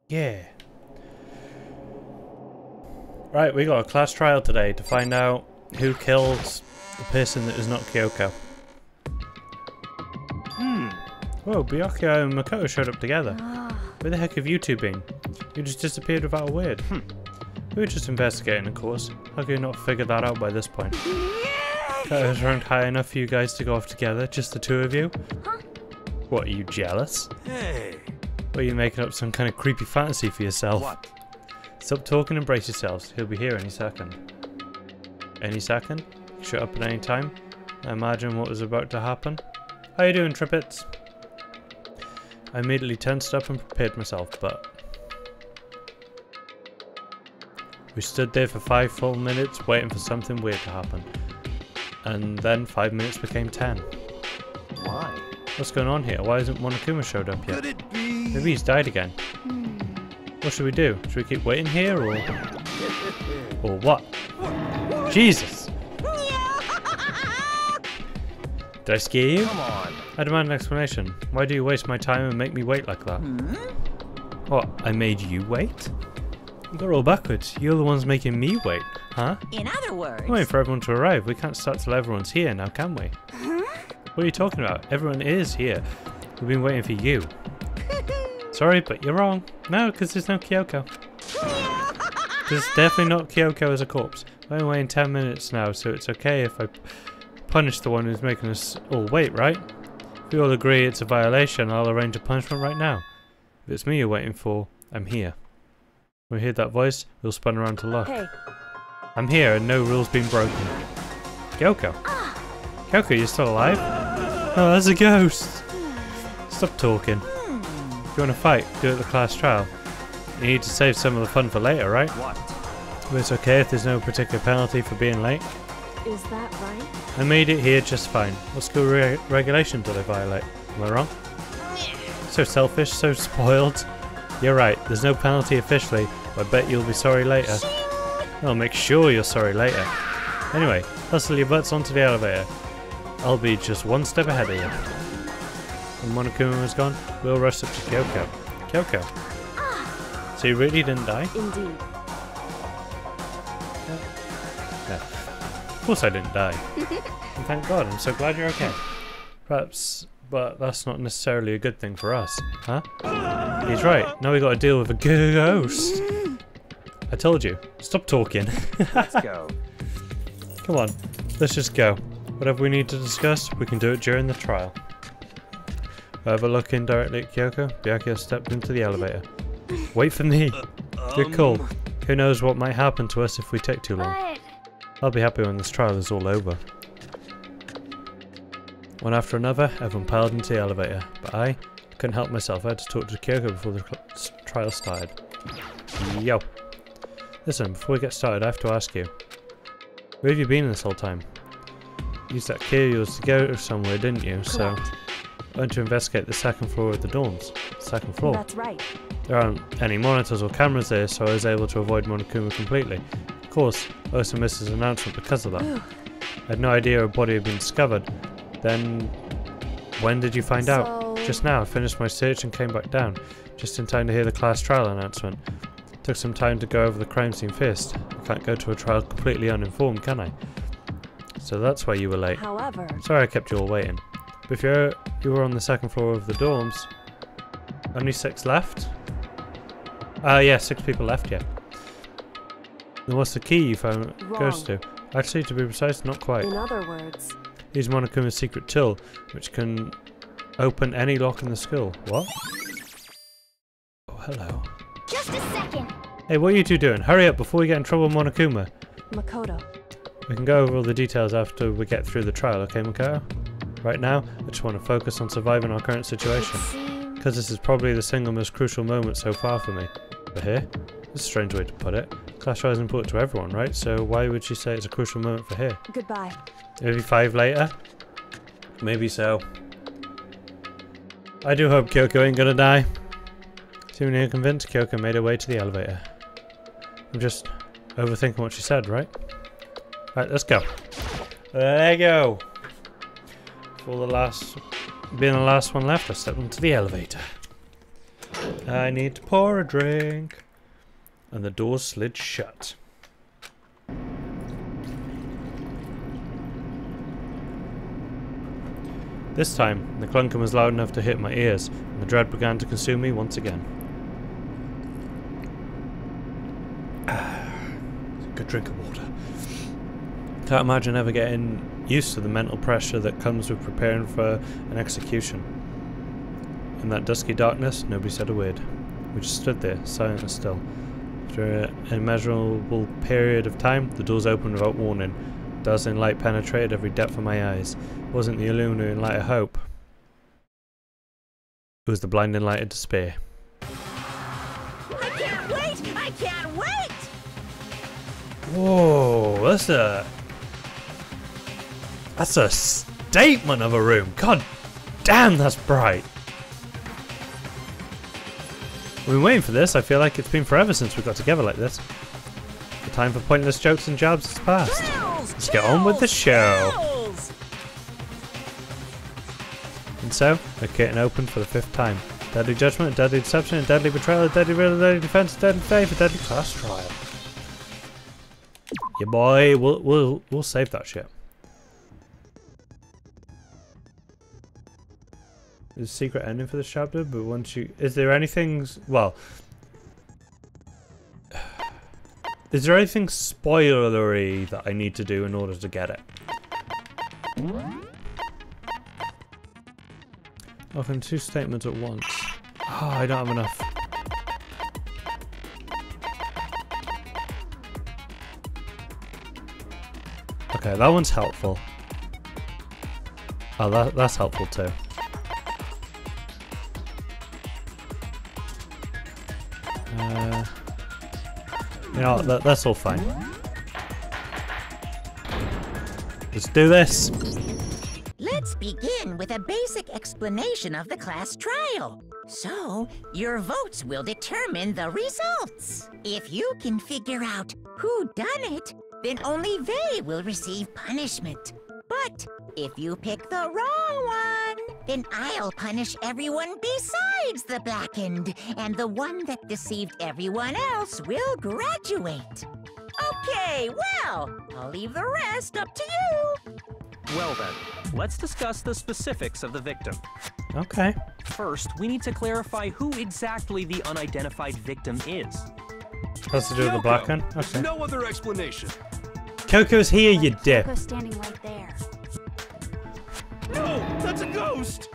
Yeah. Right, we got a class trial today to find out who killed the person that is not Kyoko. Whoa, Byakuya and Makoto showed up together. Where the heck have you two been? You just disappeared without a word. We were just investigating, of course. How could you not figure that out by this point? Makoto was ranked high enough for you guys to go off together, just the two of you? What, are you jealous? Hey. Or are you making up some kind of creepy fantasy for yourself? What? Stop talking and brace yourselves. He'll be here any second. Any second? Shut up at any time? I imagine what was about to happen. How you doing, Trippets? I immediately tensed up and prepared myself, but... We stood there for 5 full minutes waiting for something weird to happen. And then 5 minutes became 10. Why? What's going on here? Why hasn't Monokuma showed up yet? Could it be? Maybe he's died again. What should we do? Should we keep waiting here or... Or what? Jesus! Did I scare you? Come on. I demand an explanation. Why do you waste my time and make me wait like that? What? I made you wait? You got all backwards. You're the ones making me wait, huh? In other words... I'm waiting for everyone to arrive. We can't start till everyone's here now, can we? What are you talking about? Everyone is here. We've been waiting for you. Sorry, but you're wrong. No, because there's no Kyoko. There's definitely not Kyoko as a corpse. I've been waiting 10 minutes now, so it's okay if I punish the one who's making us all wait, right? If we all agree it's a violation, I'll arrange a punishment right now. If it's me you're waiting for, I'm here. When we heard that voice, we'll spun around to look. Hey. I'm here and no rule's been broken. Kyoko. Kyoko, you're still alive? Oh, that's a ghost. Stop talking. If you want to fight, do it at the class trial. You need to save some of the fun for later, right? What? But it's okay if there's no particular penalty for being late. Is that right? I made it here just fine. What school regulation did I violate? Am I wrong? So selfish, so spoiled. You're right, there's no penalty officially, but I bet you'll be sorry later. I'll make sure you're sorry later. Anyway, hustle your butts onto the elevator. I'll be just one step ahead of you. When Monokuma was gone, we'll rush up to Kyoko. Kyoko? So you really didn't die? Indeed. No. Of course I didn't die. And thank God, I'm so glad you're okay. Perhaps, but that's not necessarily a good thing for us, huh? He's right, now we gotta deal with a ghost. I told you, stop talking. Let's go. Come on, let's just go. Whatever we need to discuss, we can do it during the trial. Without looking directly at Kyoko, Byakuya stepped into the elevator. Wait for me. You're cool. Who knows what might happen to us if we take too long. I'll be happy when this trial is all over. One after another, everyone piled into the elevator, but I couldn't help myself. I had to talk to Kyoko before the trial started. Yo. Listen, before we get started, I have to ask you. Where have you been this whole time? You used that key of yours to go somewhere, didn't you? Correct. So, I went to investigate the second floor of the dorms. Second floor? That's right. There aren't any monitors or cameras there, so I was able to avoid Monokuma completely. Of course, I also missed his announcement because of that. I had no idea a body had been discovered. Then, when did you find out? Just now, I finished my search and came back down, just in time to hear the class trial announcement. Took some time to go over the crime scene first. I can't go to a trial completely uninformed, can I? So that's why you were late. However... Sorry I kept you all waiting. But if you were on the second floor of the dorms, only 6 left? Yeah, 6 people left yet. Then what's the key you found goes to? Actually, to be precise, not quite. In other words... Use Monokuma's secret tool, which can open any lock in the school. What? Oh, hello. Just a second. Hey, what are you two doing? Hurry up before we get in trouble with Monokuma. Makoto. We can go over all the details after we get through the trial, okay, Makoto? Right now, I just want to focus on surviving our current situation. Because this is probably the single most crucial moment so far for me. But here? That's a strange way to put it. Class trial is important to everyone, right? So why would she say it's a crucial moment for here? Goodbye. Maybe 5 later? Maybe so. I do hope Kyoko ain't gonna die. Seemingly convinced, Kyoko made her way to the elevator. I'm just overthinking what she said, right? Right, let's go. There you go. For the last, being the last one left, I stepped into the elevator. I need to pour a drink. And the door slid shut. This time, the clunking was loud enough to hit my ears, and the dread began to consume me once again. Good drink of water. Can't imagine ever getting used to the mental pressure that comes with preparing for an execution. In that dusky darkness, nobody said a word. We just stood there, silent and still. After an immeasurable period of time, the doors opened without warning. Dazzling light penetrated every depth of my eyes. It wasn't the illuminating light of hope. It was the blinding light of despair. I can't wait! I can't wait! Whoa, that's a statement of a room. God damn, that's bright. We've been waiting for this. I feel like it's been forever since we got together like this. The time for pointless jokes and jabs has passed. Let's get on with the show. Chills! And so, the curtain opened for the 5th time. Deadly judgment, deadly deception, deadly betrayal, deadly riddle, deadly defense, deadly faith, a deadly class trial. Yeah, boy, we'll save that shit. There's a secret ending for this chapter, but once you... Is there anything... Well... Is there anything spoilery that I need to do in order to get it? Often 2 statements at once. Oh, I don't have enough. Okay, that one's helpful. Oh, that's helpful too. You know, that's all fine. Let's do this. Let's begin with a basic explanation of the class trial. So, your votes will determine the results. If you can figure out who done it, then only they will receive punishment. But if you pick the wrong one, then I'll punish everyone besides the blackened, and the one that deceived everyone else will graduate. Okay, well, I'll leave the rest up to you. Well then, let's discuss the specifics of the victim. Okay. First, we need to clarify who exactly the unidentified victim is. Has to do with the black one? There's Okay. no other explanation. Coco's here, you dip. Coco's standing right there. No, that's a ghost.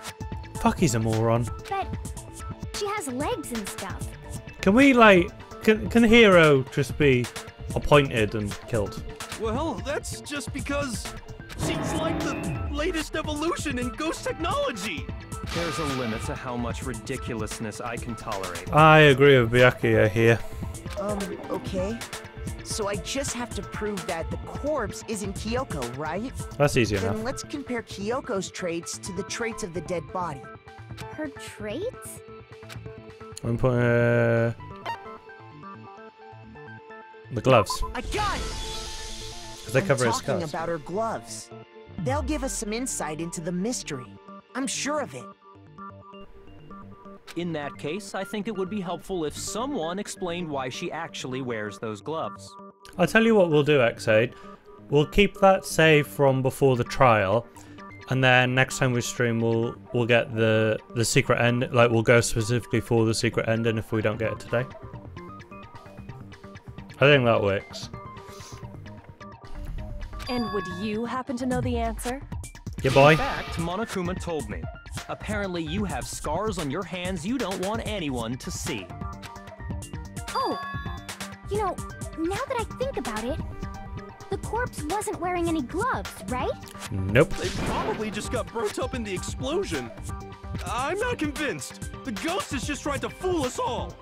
Fuck, he's a moron. But she has legs and stuff. Can we, like... Can the hero just be appointed and killed? Well, that's just because she's like the latest evolution in ghost technology. There's a limit to how much ridiculousness I can tolerate. I agree with Byakuya here. Okay. So I just have to prove that the corpse isn't Kyoko, right? That's easy Then enough. let's compare Kyoko's traits to the traits of the dead body. Her traits? I'm putting the gloves, I got it! because they cover I'm his talking scars. about her gloves. They'll give us some insight into the mystery. I'm sure of it. In that case, I think it would be helpful if someone explained why she actually wears those gloves. I'll tell you what we'll do, Xade. We'll keep that save from before the trial, and then next time we stream, we'll get the secret end. Like, we'll go specifically for the secret ending if we don't get it today. I think that works. And would you happen to know the answer? Yeah, boy. In fact, Monokuma told me. Apparently you have scars on your hands you don't want anyone to see. Oh, you know, now that I think about it, the corpse wasn't wearing any gloves, right? Nope. They probably just got burnt up in the explosion. I'm not convinced. The ghost is just trying to fool us all.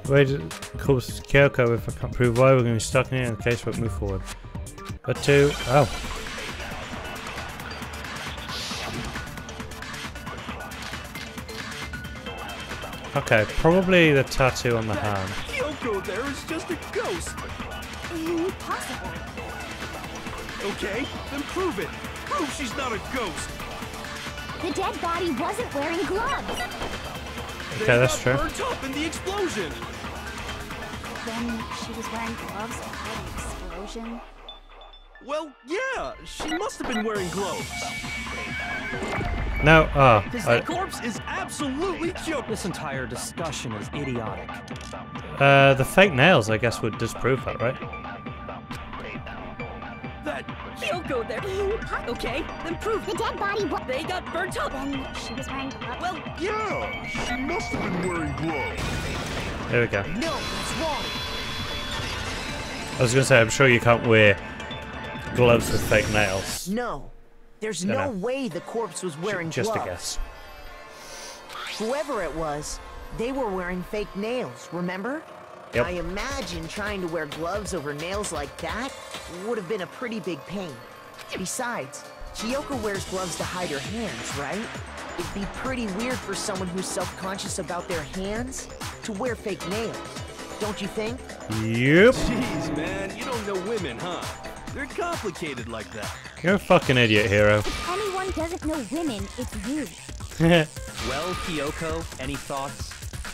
Wait, of course, Kyoko, if I can't prove why, we're going to be stuck in here in the case won't move forward. But to... Oh. Okay, probably the tattoo on the hand. Kyoko there is just a ghost. Impossible. Okay, then prove it. Prove she's not a ghost. The dead body wasn't wearing gloves. Okay, that's They true. got burnt up in the explosion. Then she was wearing gloves before the explosion. Well, yeah, she must have been wearing gloves. No, Because that corpse is absolutely cute. This entire discussion is idiotic. the fake nails, I guess, would disprove that, right? That Kyoko there. Okay, then prove The dead body they got burnt up. Then she was wearing gloves. Well, yeah, she must have been wearing gloves. There we go. No, that's wrong. I was gonna say, I'm sure you can't wear gloves with fake nails. No. There's No, no no. way the corpse was wearing Just gloves. a guess. Whoever it was, they were wearing fake nails, remember? Yep. I imagine trying to wear gloves over nails like that would have been a pretty big pain. Besides, Kyoko wears gloves to hide her hands, right? It'd be pretty weird for someone who's self-conscious about their hands to wear fake nails, don't you think? Yep. Jeez, man, you don't know women, huh? They're complicated like that. You're a fucking idiot, Hero. If anyone doesn't know women, it's you. Well, Kyoko, any thoughts?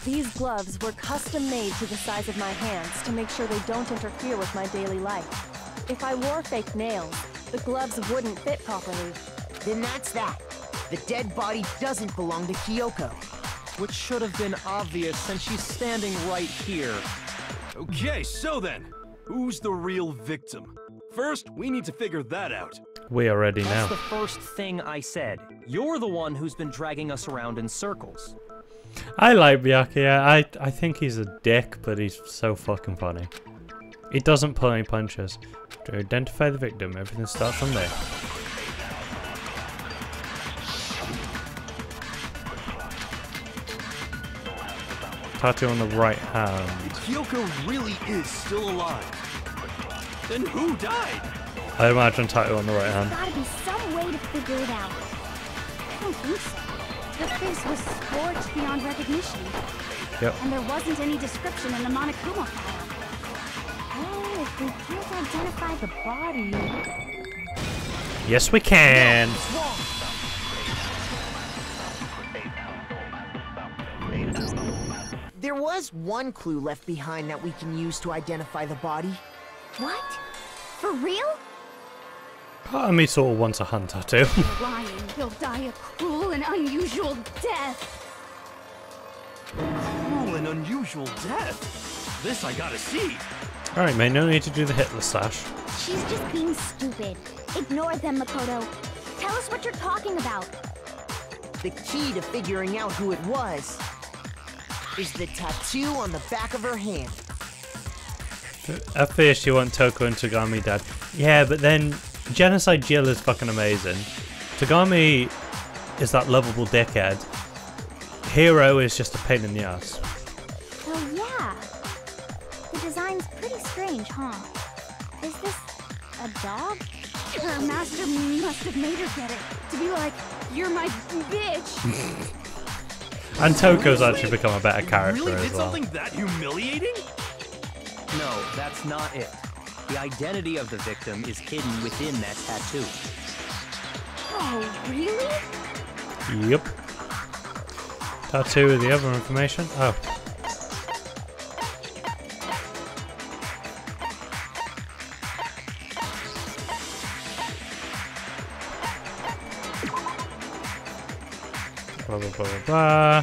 These gloves were custom made to the size of my hands to make sure they don't interfere with my daily life. If I wore fake nails, the gloves wouldn't fit properly. Then that's that. The dead body doesn't belong to Kyoko. Which should have been obvious since she's standing right here. Okay, so then, who's the real victim? First, we need to figure that out. We are ready That's now. the first thing I said. You're the one who's been dragging us around in circles. I like Miyake. Yeah, I think he's a dick, but he's so fucking funny. He doesn't pull any punches. To identify the victim, everything starts from there. Tattoo on the right hand. If Kyoko really is still alive, then who died? I imagine tattoo on the right hand. Gotta be some way to figure it out. I don't think so. The face was scorched beyond recognition. Yep. And there wasn't any description in the Monokuma file. Oh, if we can't identify the body... Yes, we can. There was one clue left behind that we can use to identify the body. What? For real? Part of me sort of wants a hand tattoo. Lying, he'll die a cruel and unusual death. Cruel and unusual death. This I gotta see. Alright, mate, no need to do the Hitler slash. She's just being stupid. Ignore them, Makoto. Tell us what you're talking about. The key to figuring out who it was is the tattoo on the back of her hand. At first you want Toko and Tagami dead. Yeah, but then Genocide Jill is fucking amazing. Tagami is that lovable dickhead. Hero is just a pain in the ass. Oh yeah. The design's pretty strange, huh? Is this a dog? Her master must have made her get it. To be like, you're my bitch. And Toko's actually become a better You character really as did well. something that humiliating? No, that's not it. The identity of the victim is hidden within that tattoo. Oh, really? Yep. Tattoo with the other information. Oh. Blah blah blah blah blah.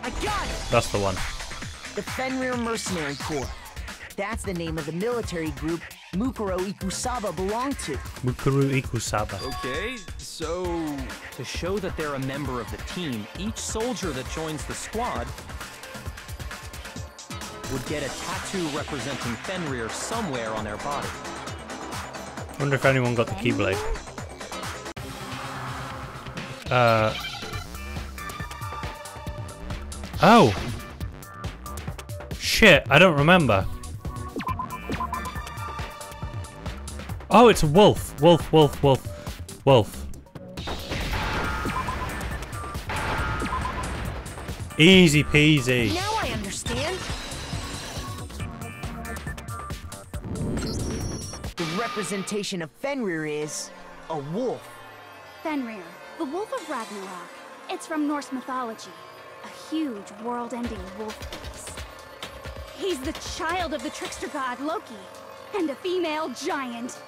I got it! That's the one. The Fenrir Mercenary Corps. That's the name of the military group Mukuro Ikusaba belonged to. Mukuru Ikusaba. Okay, so... To show that they're a member of the team, each soldier that joins the squad would get a tattoo representing Fenrir somewhere on their body. Wonder if anyone got the Keyblade. Oh! Shit, I don't remember. Oh, it's a wolf. Wolf, wolf, wolf. Wolf. Easy peasy. Now I understand. The representation of Fenrir is a wolf. Fenrir, the Wolf of Ragnarok. It's from Norse mythology. A huge, world-ending wolf face. He's the child of the trickster god Loki, and a female giant.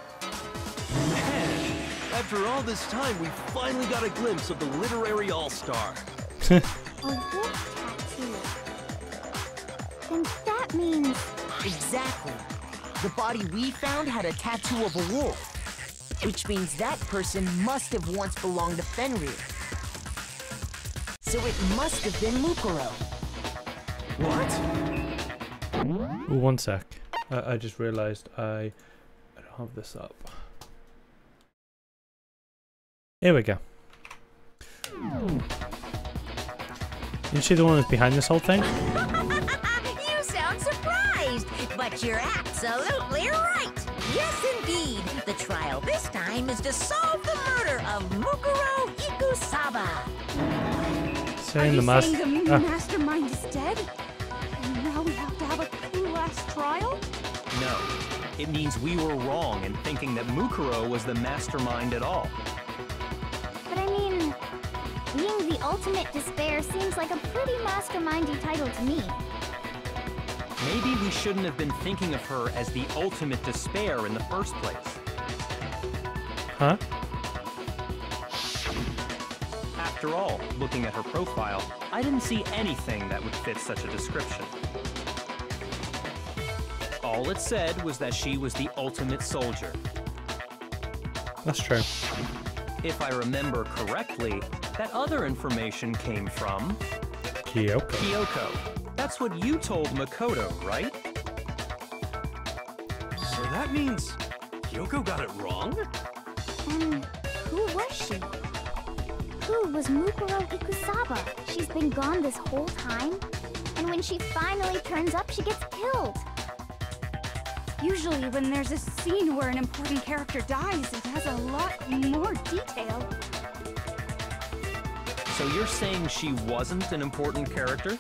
Man, after all this time, we finally got a glimpse of the literary all-star. A wolf tattoo. And that means... Exactly. The body we found had a tattoo of a wolf, which means that person must have once belonged to Fenrir. So it must have been Mukuro. What? Ooh, one sec. I just realized I don't have this up. Here we go. Is she the one that's behind this whole thing? You sound surprised, but you're absolutely right. Yes, indeed. The trial this time is to solve the murder of Mukuro Ikusaba. Saying the Are you saying the mastermind is dead? And now we have to have a last trial? No. It means we were wrong in thinking that Mukuro was the mastermind at all. But I mean, being the ultimate despair seems like a pretty mastermindy title to me. Maybe we shouldn't have been thinking of her as the ultimate despair in the first place. Huh? After all, looking at her profile, I didn't see anything that would fit such a description. All it said was that she was the ultimate soldier. That's true. If I remember correctly, that other information came from... Kyoko. Kyoko. That's what you told Makoto, right? So that means Kyoko got it wrong? And who was she? Who was Mukuro Ikusaba? She's been gone this whole time? And when she finally turns up, she gets killed. Usually when there's a scene where an important character dies, it has a lot more detail. So you're saying she wasn't an important character?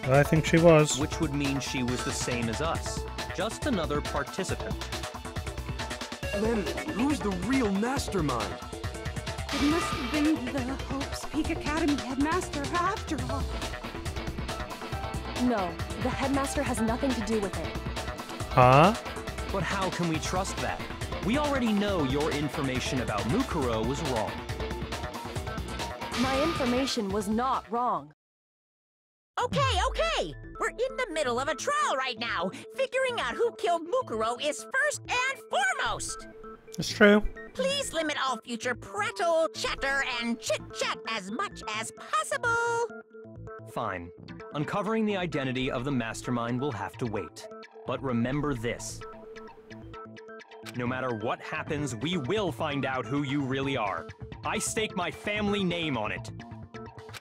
I think she was. Which would mean she was the same as us. Just another participant. Then who's the real mastermind? It must have been the Hope's Peak Academy headmaster after all. No, the headmaster has nothing to do with it. Huh? But how can we trust that? We already know your information about Mukuro was wrong. My information was not wrong. Okay. We're in the middle of a trial right now. Figuring out who killed Mukuro is first and foremost. It's true. Please limit all future prattle, chatter, and chit-chat as much as possible. Fine. Uncovering the identity of the mastermind will have to wait. But remember this. No matter what happens, we will find out who you really are. I stake my family name on it.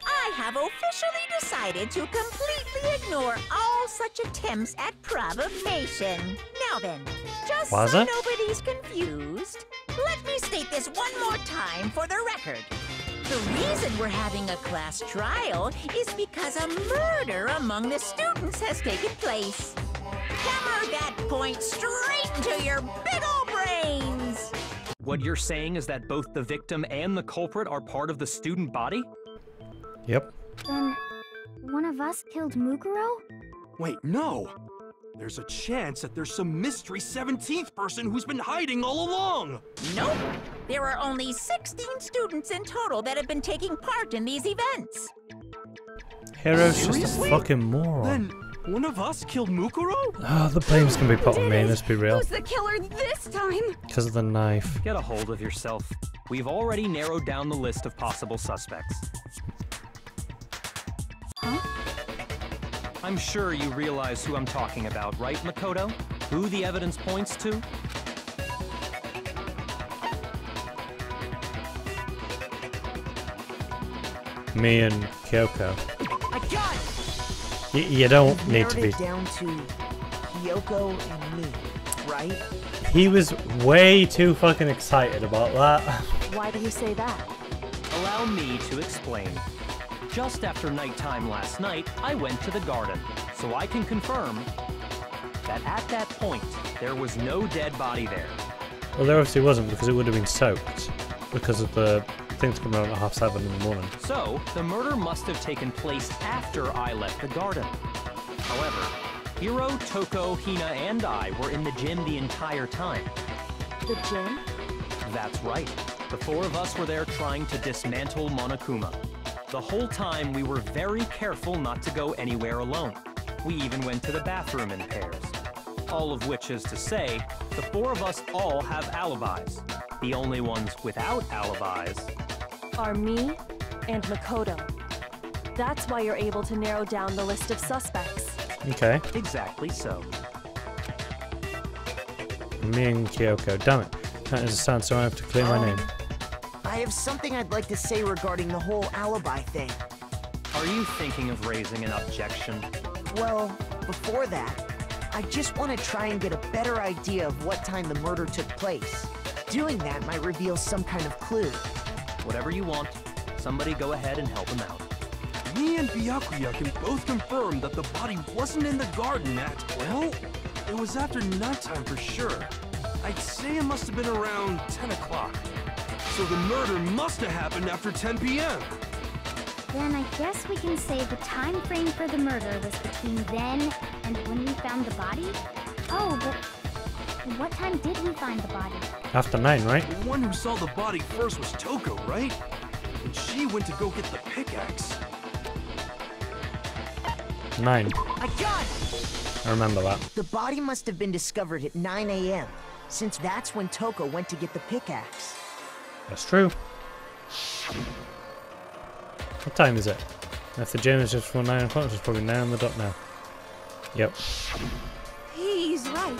I have officially decided to completely ignore all such attempts at provocation. Now then, just Was so it? nobody's confused, let me state this one more time for the record. The reason we're having a class trial is because a murder among the students has taken place. Hammer that point straight into your big ol' brains! What you're saying is that both the victim and the culprit are part of the student body? Yep. Then, one of us killed Mukuro? Wait, no! There's a chance that there's some mystery 17th person who's been hiding all along! Nope! There are only 16 students in total that have been taking part in these events. Hero's just a Seriously? fucking moron. Then one of us killed Mukuro? Oh, the blame's gonna be put on me, let's be real. Who's the killer this time? Because of the knife. Get a hold of yourself. We've already narrowed down the list of possible suspects. Huh? I'm sure you realize who I'm talking about, right, Makoto? Who the evidence points to? Me and Kyoko. I got it! You don't You've need to narrowed be. it down to Kyoko and me, right? He was way too fucking excited about that. Why did he say that? Allow me to explain. Just after nighttime last night, I went to the garden, so I can confirm that at that point, there was no dead body there. Well, there obviously wasn't because it would have been soaked because of the things coming out at 7:30 in the morning. So, the murder must have taken place after I left the garden. However, Hiro, Toko, Hina, and I were in the gym the entire time. The gym? That's right. The four of us were there trying to dismantle Monokuma. The whole time we were very careful not to go anywhere alone. We even went to the bathroom in pairs. All of which is to say, the four of us all have alibis. The only ones without alibis Are me and Makoto. That's why you're able to narrow down the list of suspects. Okay. exactly so. Me and Kyoko. Damn it. That is a sound, so I have to clear my name. I have something I'd like to say regarding the whole alibi thing. Are you thinking of raising an objection? Well, before that, I just want to try and get a better idea of what time the murder took place. Doing that might reveal some kind of clue. Whatever you want. Somebody go ahead and help him out. Me and Byakuya can both confirm that the body wasn't in the garden at, well, it was after nighttime for sure. I'd say it must have been around 10 o'clock. So the murder must have happened after 10 p.m. Then I guess we can say the time frame for the murder was between then and when we found the body? Oh, but what time did we find the body? After 9, right? The one who saw the body first was Toko, right? And she went to go get the pickaxe. 9. I got it! I remember that. The body must have been discovered at 9 a.m., since that's when Toko went to get the pickaxe. That's true. What time is it? If the gym is just before 9 o'clock, it's probably 9 on the dot now. Yep. He's right.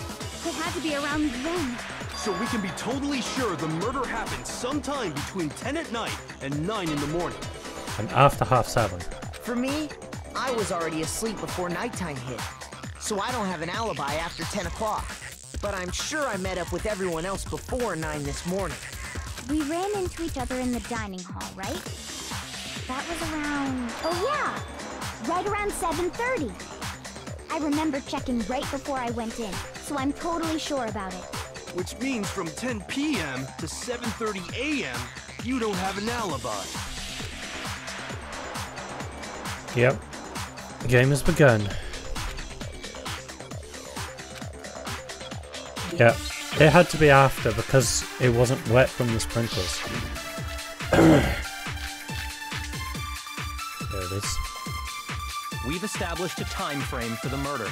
It had to be around then. So we can be totally sure the murder happened sometime between 10 at night and 9 in the morning. And after 7:30. For me, I was already asleep before nighttime hit, so I don't have an alibi after 10 o'clock. But I'm sure I met up with everyone else before 9 this morning. We ran into each other in the dining hall, right? That was around... Oh yeah! Right around 7:30. I remember checking right before I went in, so I'm totally sure about it. Which means from 10 p.m. to 7:30 a.m., you don't have an alibi. Yep. The game has begun. Yep. It had to be after because it wasn't wet from the sprinklers. There it is. We've established a time frame for the murder.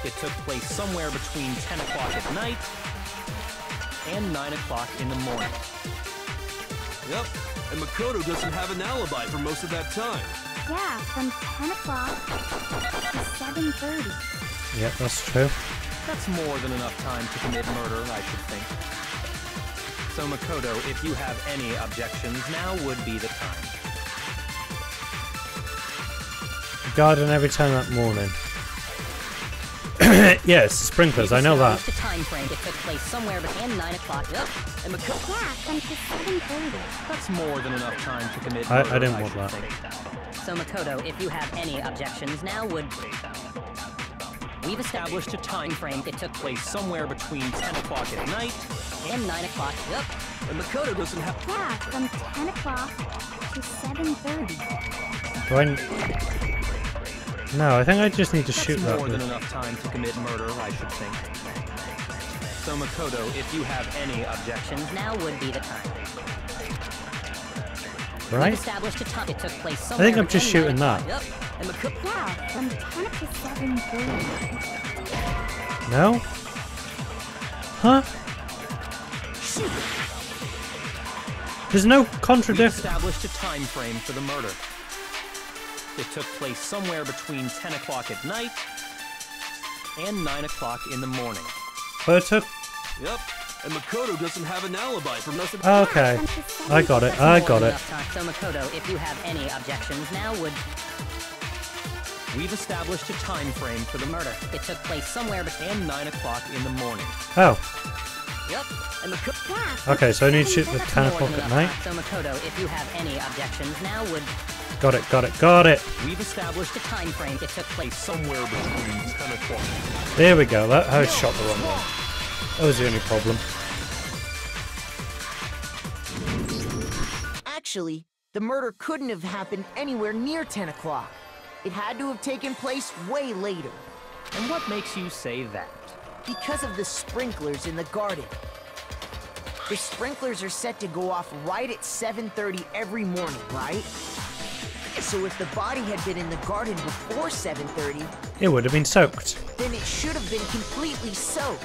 It took place somewhere between 10 o'clock at night and 9 o'clock in the morning. Yep, and Makoto doesn't have an alibi for most of that time. Yeah, from 10 o'clock to 7:30. Yep, that's true. That's more than enough time to commit murder, I should think. So Makoto, if you have any objections, now would be the time. Garden every time that morning. Yes, sprinklers, I know that. The time frame it took place somewhere between 9 o'clock. Yep. And Yeah, from 7:30. That's more than enough time to commit murder, I didn't want should that. think. So Makoto, if you have any objections, now would... We've established a time frame. It took place somewhere between 10 o'clock at night and 9 o'clock. Yep. And Makoto doesn't have... Yeah, from 10 o'clock to 7:30. Do I... No, I think I just need to shoot That's that. more than enough time to commit murder, I should think. So Makoto, if you have any objections, Now would be the time. We've Right? established a time. It took place I somewhere think I'm just between 9 shooting o'clock. that. Yep. And Makoto... Yeah, from 10 to 7:30. No? Huh? There's no We've contradiction. established a time frame for the murder. It took place somewhere between 10 o'clock at night and 9 o'clock in the morning. But it took... Yep, and Makoto doesn't have an alibi for most of... Okay. I got it, I got it. Enough time. So Makoto, if you have any objections, now would... We've established a time frame for the murder. It took place somewhere between... And 9 o'clock in the morning. Oh. Yep. And Makoto... Yeah, Okay, so I need to shoot the 10 More o'clock than at enough night. time. So Makoto, if you have any objections, now would... Got it, got it, got it. We've established The time frame. It took place Somewhere between 10 o'clock. There we go. That I shot the wrong one. That was the only problem. Actually, the murder couldn't have happened anywhere near 10 o'clock. It had to have taken place way later. And what makes you say that? Because of the sprinklers in the garden. The sprinklers are set to go off right at 7:30 every morning, right? So if the body had been in the garden before 7:30, it would have been soaked. Then it should have been completely soaked.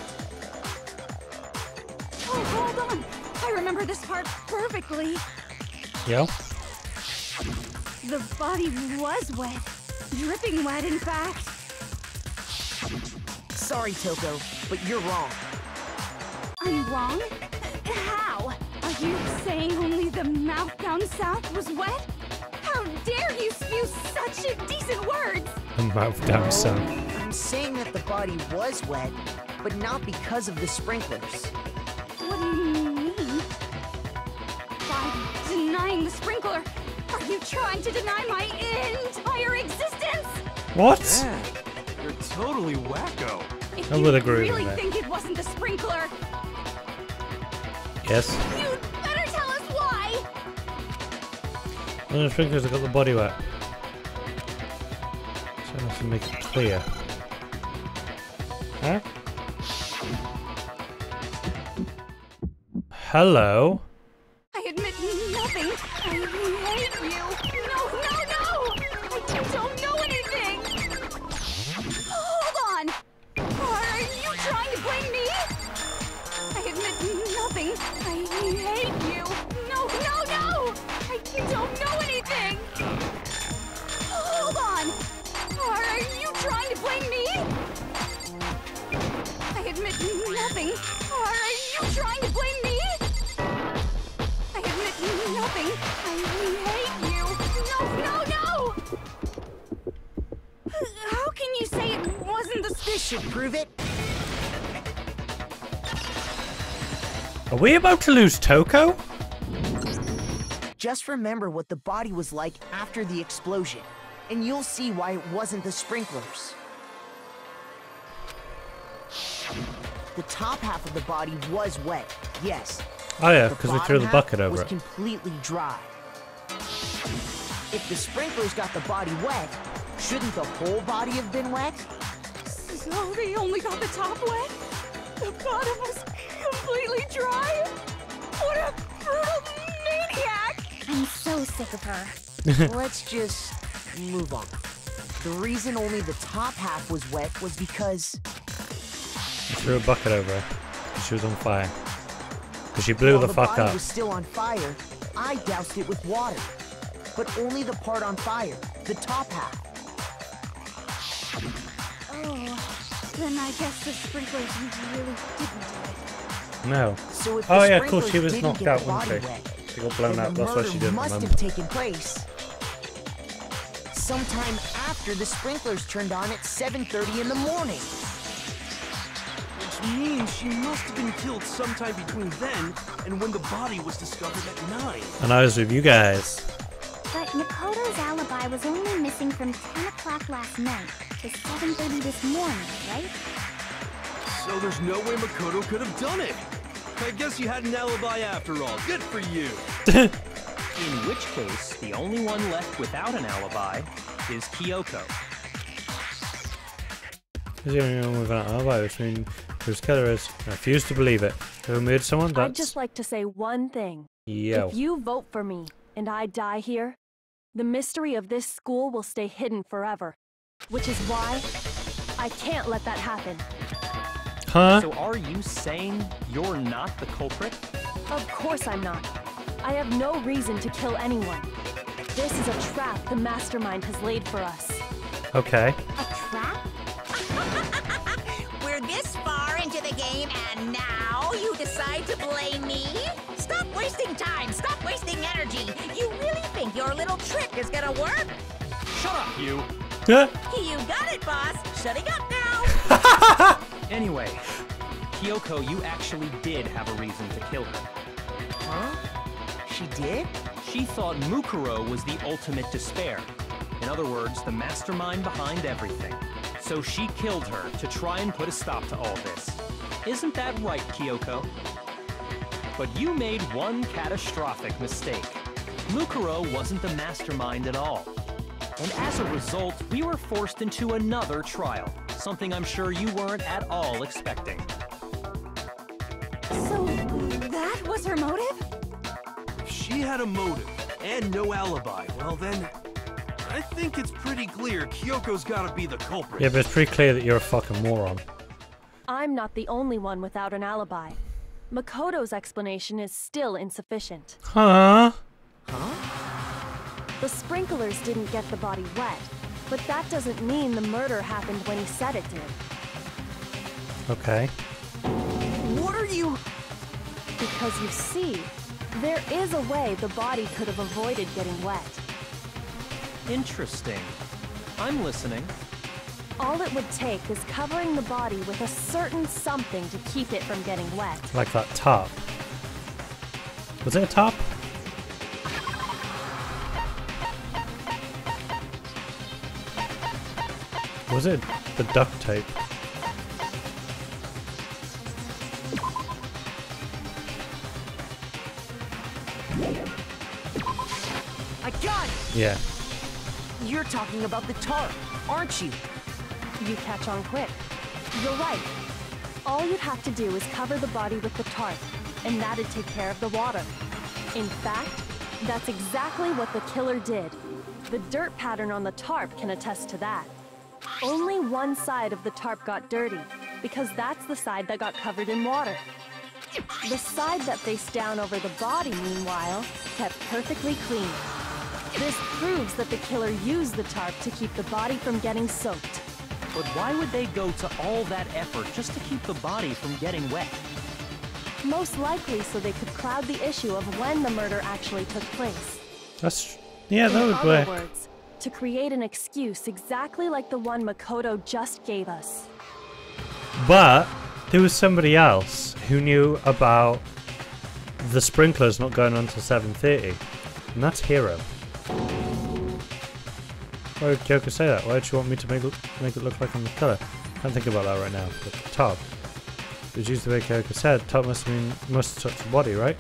Oh, hold on. I remember this part perfectly. Yeah? The body was wet. Dripping wet, in fact. Sorry, Toko, but you're wrong. I'm wrong? How? Are you saying only the mouth down south was wet? How dare you spew such indecent words! The mouth down south. I'm saying that the body was wet, but not because of the sprinklers. What do you mean? By denying the sprinkler, are you trying to deny my entire existence? What? Man, you're totally wacko. If I you would agree with really that. think it wasn't the sprinkler, Yes. you'd better tell us why! One of the sprinklers have got the body wet. So I have to make it clear. Huh? Hello? I admit nothing. I hate you. No, no, no! I don't know anything! Hold on! Are you trying to blame me? I admit nothing. I hate you. No, no, no! I don't know anything! Hold on! Are you trying to blame me? I admit nothing. Are you trying to blame me? I admit nothing. I hate you. No, no, no! How can you say it wasn't the This should prove it. Are we about to lose Toko? Just remember what the body was like after the explosion, and you'll see why it wasn't the sprinklers. The top half of the body was wet, yes. Oh yeah, The because we bottom threw the half bucket over was it. completely dry. If the sprinklers got the body wet, shouldn't the whole body have been wet? So they only got the top wet? The bottom was completely dry? What a brutal maniac! I'm so sick of her. Let's just move on. The reason only the top half was wet was because We threw a bucket over her. 'Cause she was on fire. Because she blew while the fuck body up. was still on fire, I doused it with water. But only the part on fire, the top half. Oh, then I guess the sprinklers really didn't do it. No. So if Oh the yeah, of course sprinklers she was didn't knocked get out, the wasn't body she? wet, She got blown then out, the that's why murder she didn't must remember. have taken place sometime after the sprinklers turned on at 7:30 in the morning. Which means she must have been killed sometime between then and when the body was discovered at 9. And I was with you guys. But Makoto's alibi was only missing from 10 o'clock last night to 7:30 this morning, right? So there's no way Makoto could have done it. I guess you had an alibi after all. Good for you. In which case, the only one left without an alibi is Kyoko. She's the only one without an alibi, which means whose killer is. I refuse to believe it. Who murdered someone? That's... I'd just like to say one thing. Yo. If you vote for me and I die here, the mystery of this school will stay hidden forever. Which is why I can't let that happen. Huh? So are you saying you're not the culprit? Of course I'm not. I have no reason to kill anyone. This is a trap the mastermind has laid for us. Okay. A trap? We're this far into the game and now you decide to blame me? Stop wasting time, stop wasting energy. You really think your little trick is gonna work? Shut up, you! You got it, boss. Shutting up now. Anyway, Kyoko, you actually did have a reason to kill her. Huh? She did? She thought Mukuro was the ultimate despair. In other words, the mastermind behind everything. So she killed her to try and put a stop to all this. Isn't that right, Kyoko? But you made one catastrophic mistake. Mukuro wasn't the mastermind at all. And as a result, we were forced into another trial, something I'm sure you weren't at all expecting. So, that was her motive? If she had a motive and no alibi, well then, I think it's pretty clear Kyoko's gotta be the culprit. Yeah, but it's pretty clear that you're a fucking moron. I'm not the only one without an alibi. Makoto's explanation is still insufficient. Huh? The sprinklers didn't get the body wet, but that doesn't mean the murder happened when he said it did. Okay. What are you... Because you see, there is a way the body could have avoided getting wet. Interesting. I'm listening. All it would take is covering the body with a certain something to keep it from getting wet. Like that top. Was it a top? Was it the duct tape? I got it! Yeah. You're talking about the tarp, aren't you? You catch on quick. You're right. All you'd have to do is cover the body with the tarp, and that'd take care of the water. In fact, that's exactly what the killer did. The dirt pattern on the tarp can attest to that. Only one side of the tarp got dirty, because that's the side that got covered in water. The side that faced down over the body, meanwhile, kept perfectly clean. This proves that the killer used the tarp to keep the body from getting soaked. But why would they go to all that effort just to keep the body from getting wet? Most likely so they could cloud the issue of when the murder actually took place. Yeah, that would In other work. words, to create an excuse exactly like the one Makoto just gave us. But there was somebody else who knew about the sprinklers not going on till 7:30, and that's Hiro. Why did Kyoko say that? Why did she want me to make it look like I'm the killer? Can't think about that right now. But the top. It was used the way Kyoko said. Top must have touched the body, right?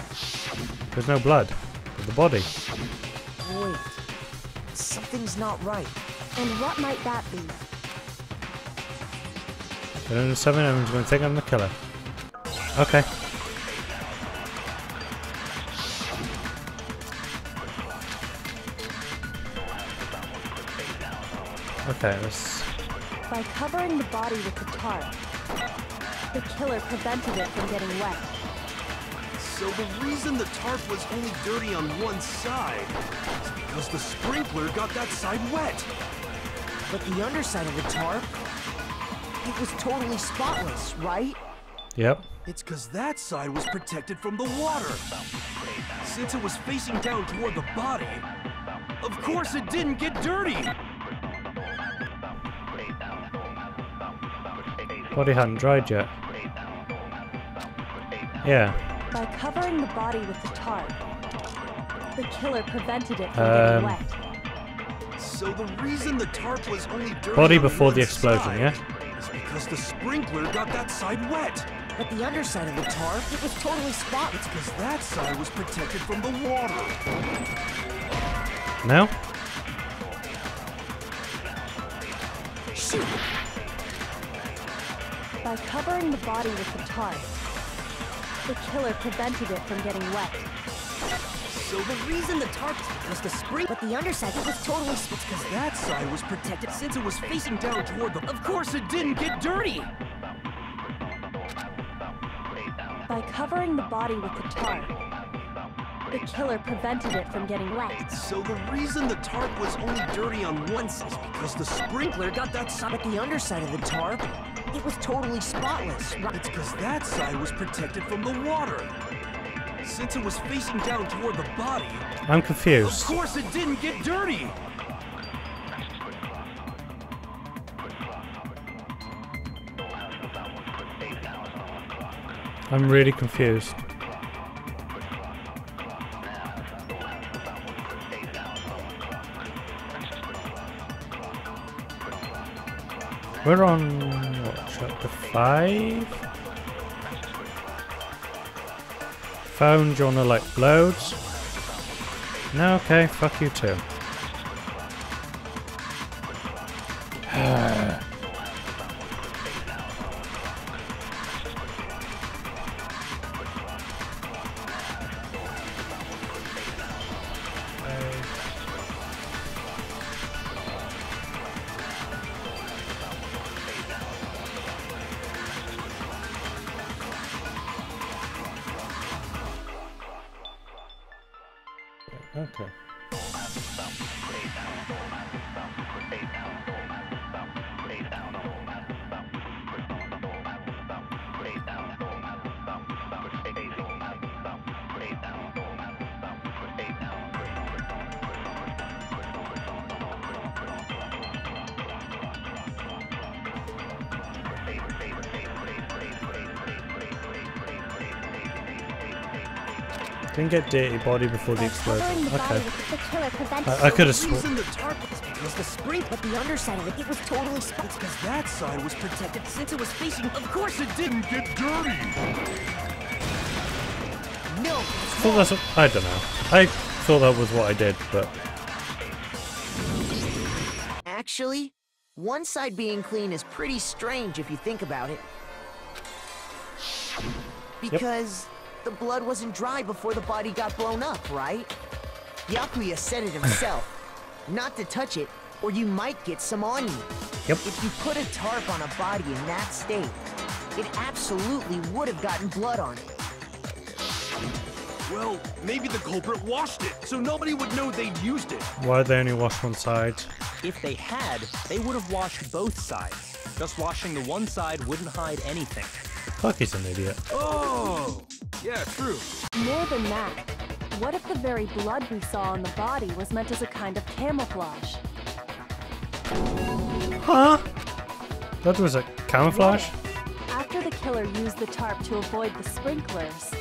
There's no blood. But the body. Wait. Something's not right. And what might that be? I don't know, something everyone's going to think I'm the killer. Okay. Okay, let's... By covering the body with the tarp, the killer prevented it from getting wet. So the reason the tarp was only dirty on one side is because the sprinkler got that side wet. But the underside of the tarp, it was totally spotless, right? Yep. It's because that side was protected from the water. Since it was facing down toward the body, of course it didn't get dirty. Body hadn't dried yet. Yeah. By covering the body with the tarp, the killer prevented it from getting wet. So the reason the tarp was only dirty Body on before one the explosion, side yeah? is because the sprinkler got that side wet. But the underside of the tarp, it was totally spotless. It's because that side was protected from the water. No? Shoot! By covering the body with the tarp, the killer prevented it from getting wet. So the reason the tarp was the spring, but the underside, it was totally spotless. It's because that side was protected since it was facing down toward the... Of course it didn't get dirty! By covering the body with the tarp, the killer prevented it from getting wet. So the reason the tarp was only dirty on one side is because the sprinkler got that side... But the underside of the tarp, it was totally spotless, right? It's because that side was protected from the water. Since it was facing down toward the body... I'm Of confused. course it didn't get dirty! I'm really confused. We're on what, chapter 5? phone? Do you wanna like load? No, okay, fuck you too. Okay. Didn't get dirty body before the explosion. Okay. I could have sworn. The tarp was the spring, but the underside of it was totally split because that side was protected since it was facing. Of course, it didn't get dirty. No. I don't know. I thought that was what I did, but Actually, one side being clean is pretty strange if you think about it. Because the blood wasn't dry before the body got blown up, right? Yakuya said it himself. Not to touch it, or you might get some on you. Yep. If you put a tarp on a body in that state, it absolutely would have gotten blood on it. Well, maybe the culprit washed it, so nobody would know they'd used it. why they only wash one side? If they had, they would have washed both sides. Just washing the one side wouldn't hide anything. Fuck, he's an idiot. Oh, yeah, true. More than that, what if the very blood we saw on the body was meant as a kind of camouflage? Huh? That was a camouflage? After the killer used the tarp to avoid the sprinklers,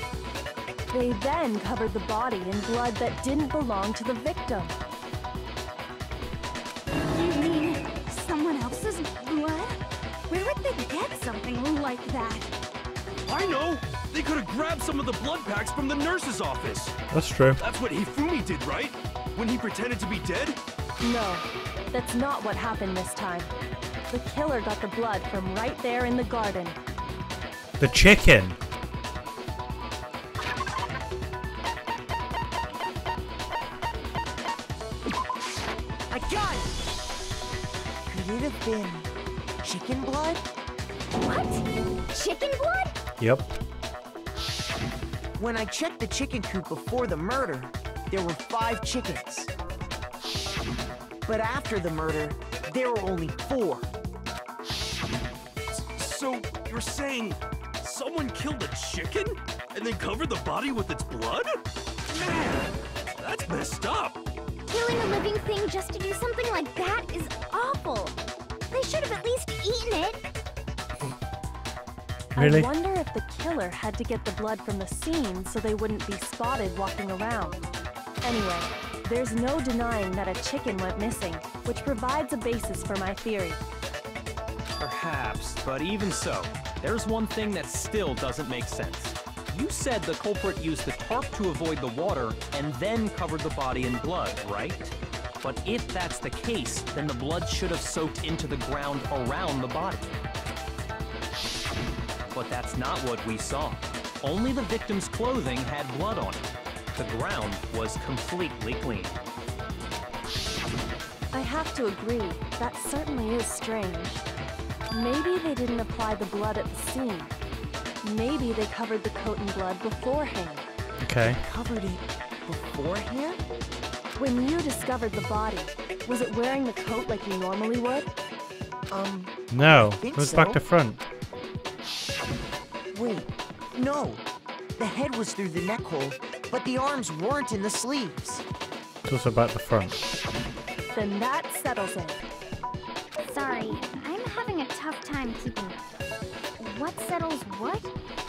they then covered the body in blood that didn't belong to the victim. You mean someone else's blood? Where would they get something like that? I know! They could have grabbed some of the blood packs from the nurse's office. That's true. That's what Hifumi did, right? When he pretended to be dead? No, that's not what happened this time. The killer got the blood from right there in the garden. The chicken. I got it! Could it have been chicken blood? What? Chicken blood? Yep. When I checked the chicken coop before the murder, there were 5 chickens. But after the murder, there were only 4. So, you're saying someone killed a chicken? And then covered the body with its blood? Man, that's messed up. Killing a living thing just to do something like that is awful. They should have at least eaten it. Really? I wonder if the killer had to get the blood from the scene so they wouldn't be spotted walking around. Anyway, there's no denying that a chicken went missing, which provides a basis for my theory. Perhaps, but even so, there's one thing that still doesn't make sense. You said the culprit used the tarp to avoid the water and then covered the body in blood, right? But if that's the case, then the blood should have soaked into the ground around the body. But that's not what we saw. Only the victim's clothing had blood on it. The ground was completely clean. I have to agree, that certainly is strange. Maybe they didn't apply the blood at the scene. Maybe they covered the coat in blood beforehand. Okay. Covered it beforehand? When you discovered the body, was it wearing the coat like you normally would? No, think it was so. back to front. Wait, no. The head was through the neck hole, but the arms weren't in the sleeves. It's also back to front. Then that settles it. Sorry, I'm having a tough time keeping up. What settles what?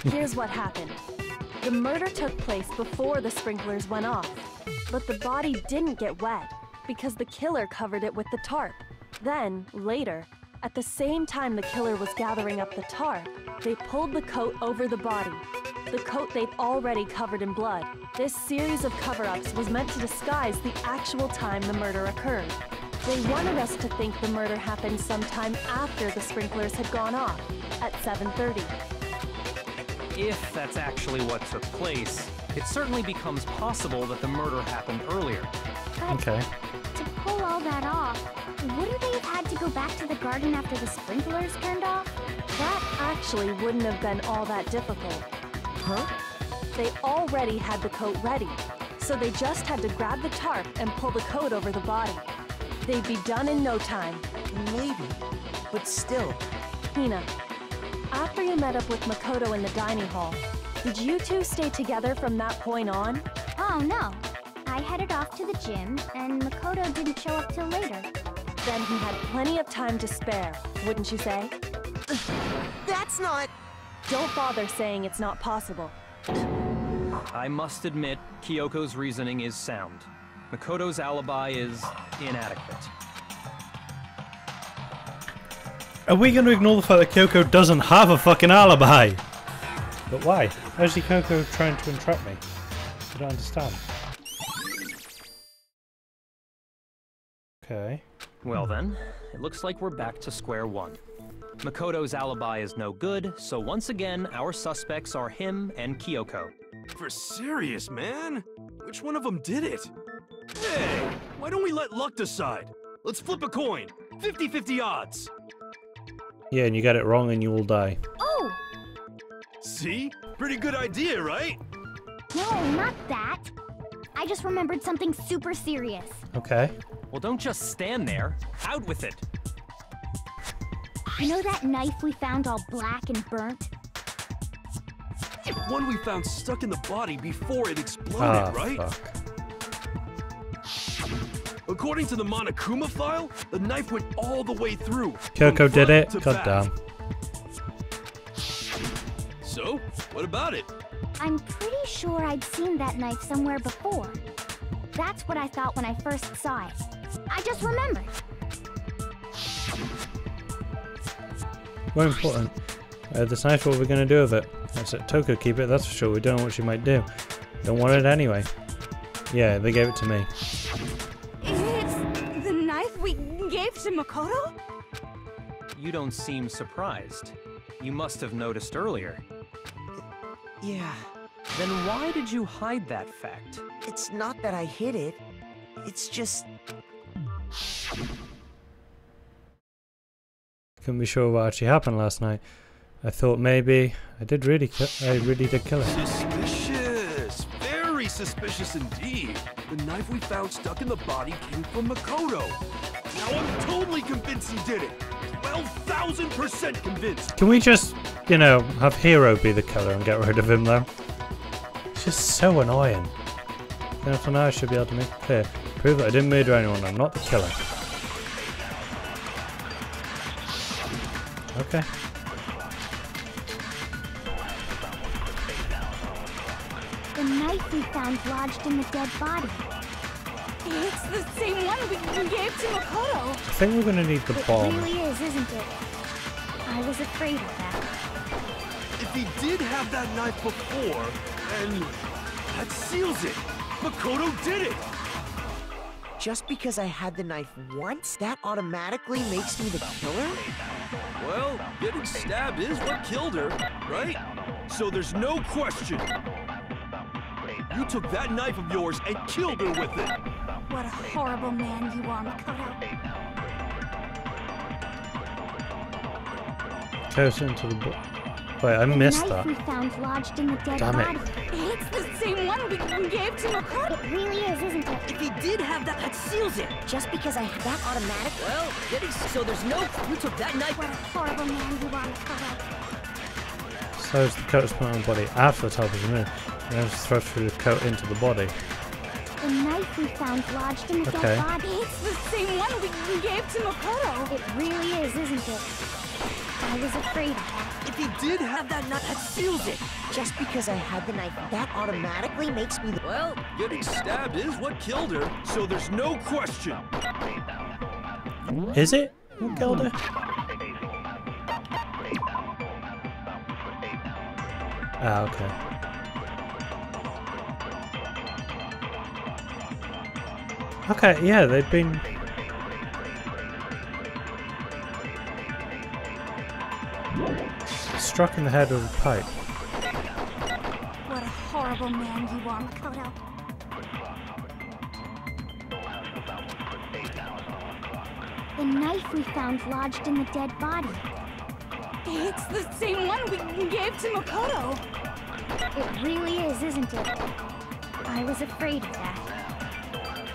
Here's what happened. The murder took place before the sprinklers went off, but the body didn't get wet because the killer covered it with the tarp. Then, later, at the same time the killer was gathering up the tarp, they pulled the coat over the body. the coat they'd already covered in blood. This series of cover-ups was meant to disguise the actual time the murder occurred. They wanted us to think the murder happened sometime after the sprinklers had gone off, at 7:30. If that's actually what took place, it certainly becomes possible that the murder happened earlier. Okay. To pull all that off, wouldn't they have had to go back to the garden after the sprinklers turned off? That actually wouldn't have been all that difficult. Huh? They already had the coat ready, so they just had to grab the tarp and pull the coat over the body. They'd be done in no time. Maybe. But still. Hina, after you met up with Makoto in the dining hall, did you two stay together from that point on? Oh no. I headed off to the gym, and Makoto didn't show up till later. Then he had plenty of time to spare, wouldn't you say? That's not... Don't bother saying it's not possible. I must admit, Kyoko's reasoning is sound. Makoto's alibi is inadequate. Are we going to ignore the fact that Kyoko doesn't have a fucking alibi? But why? How's Kyoko trying to entrap me? I don't understand. Okay. Well then, it looks like we're back to square one. Makoto's alibi is no good, so once again, our suspects are him and Kyoko. For serious, man? Which one of them did it? Hey, why don't we let luck decide? Let's flip a coin. 50-50 odds. Yeah, and you get it wrong and you will die. Oh! See? Pretty good idea, right? No, not that. I just remembered something super serious. Okay. Well, don't just stand there. Out with it. You know that knife we found all black and burnt? One we found stuck in the body before it exploded, Ah, right? fuck. According to the Monokuma file, the knife went all the way through. Kyoko did it? To God back. damn. So, what about it? I'm pretty sure I'd seen that knife somewhere before. That's what I thought when I first saw it. I just remembered. More important. This knife, what we're going to do with it? Let's let Toko keep it, that's for sure. We don't know what she might do. Don't want it anyway. Yeah, they gave it to me. It's the knife we gave to Makoto? You don't seem surprised. You must have noticed earlier. Yeah. Then why did you hide that fact? It's not that I hid it. It's just... Couldn't be sure what actually happened last night. I thought maybe I really did kill her. Suspicious. Very suspicious indeed. The knife we found stuck in the body came from Makoto. Now I'm totally convinced he did it. 12,000% convinced. Can we just, you know, have Hero be the killer and get rid of him though? It's just so annoying. Then for now I should be able to make it clear. Prove that I didn't murder anyone, I'm not the killer. Okay. The knife we found lodged in the dead body. It's the same one we gave to Makoto. I think we're gonna need the It bomb. really is, isn't it? I was afraid of that. If he did have that knife before, then that seals it. Makoto did it. Just because I had the knife once, that automatically makes me the killer? Well, getting stabbed is what killed her, right? So there's no question. You took that knife of yours and killed her with it. What a horrible man you are, Makoto. Close into the book. Wait, I missed The knife that. we found lodged in the dead Damn it. body. It's the same one we gave to Makoto. It really is, isn't it? If he did have that, that seals it. Just because I had that automatic... Well, so there's no... You took that knife... What a horrible man you are, Makoto. So is the coat is put on the body after the top is removed. And then just throw through the coat into the body. The knife we found lodged in the Okay. dead body. It's the same one we gave to Makoto. It really is, isn't it? I was afraid of that. If he did have that knife, that seals it. Just because I had the knife, that automatically makes me the... Well, Getting stabbed is what killed her, so there's no question. Is it? Who killed her? Ah, okay. Okay, yeah, they've been... struck in the head with a pipe. What a horrible man you are, Makoto. The knife we found lodged in the dead body. It's the same one we gave to Makoto. It really is, isn't it? I was afraid of that.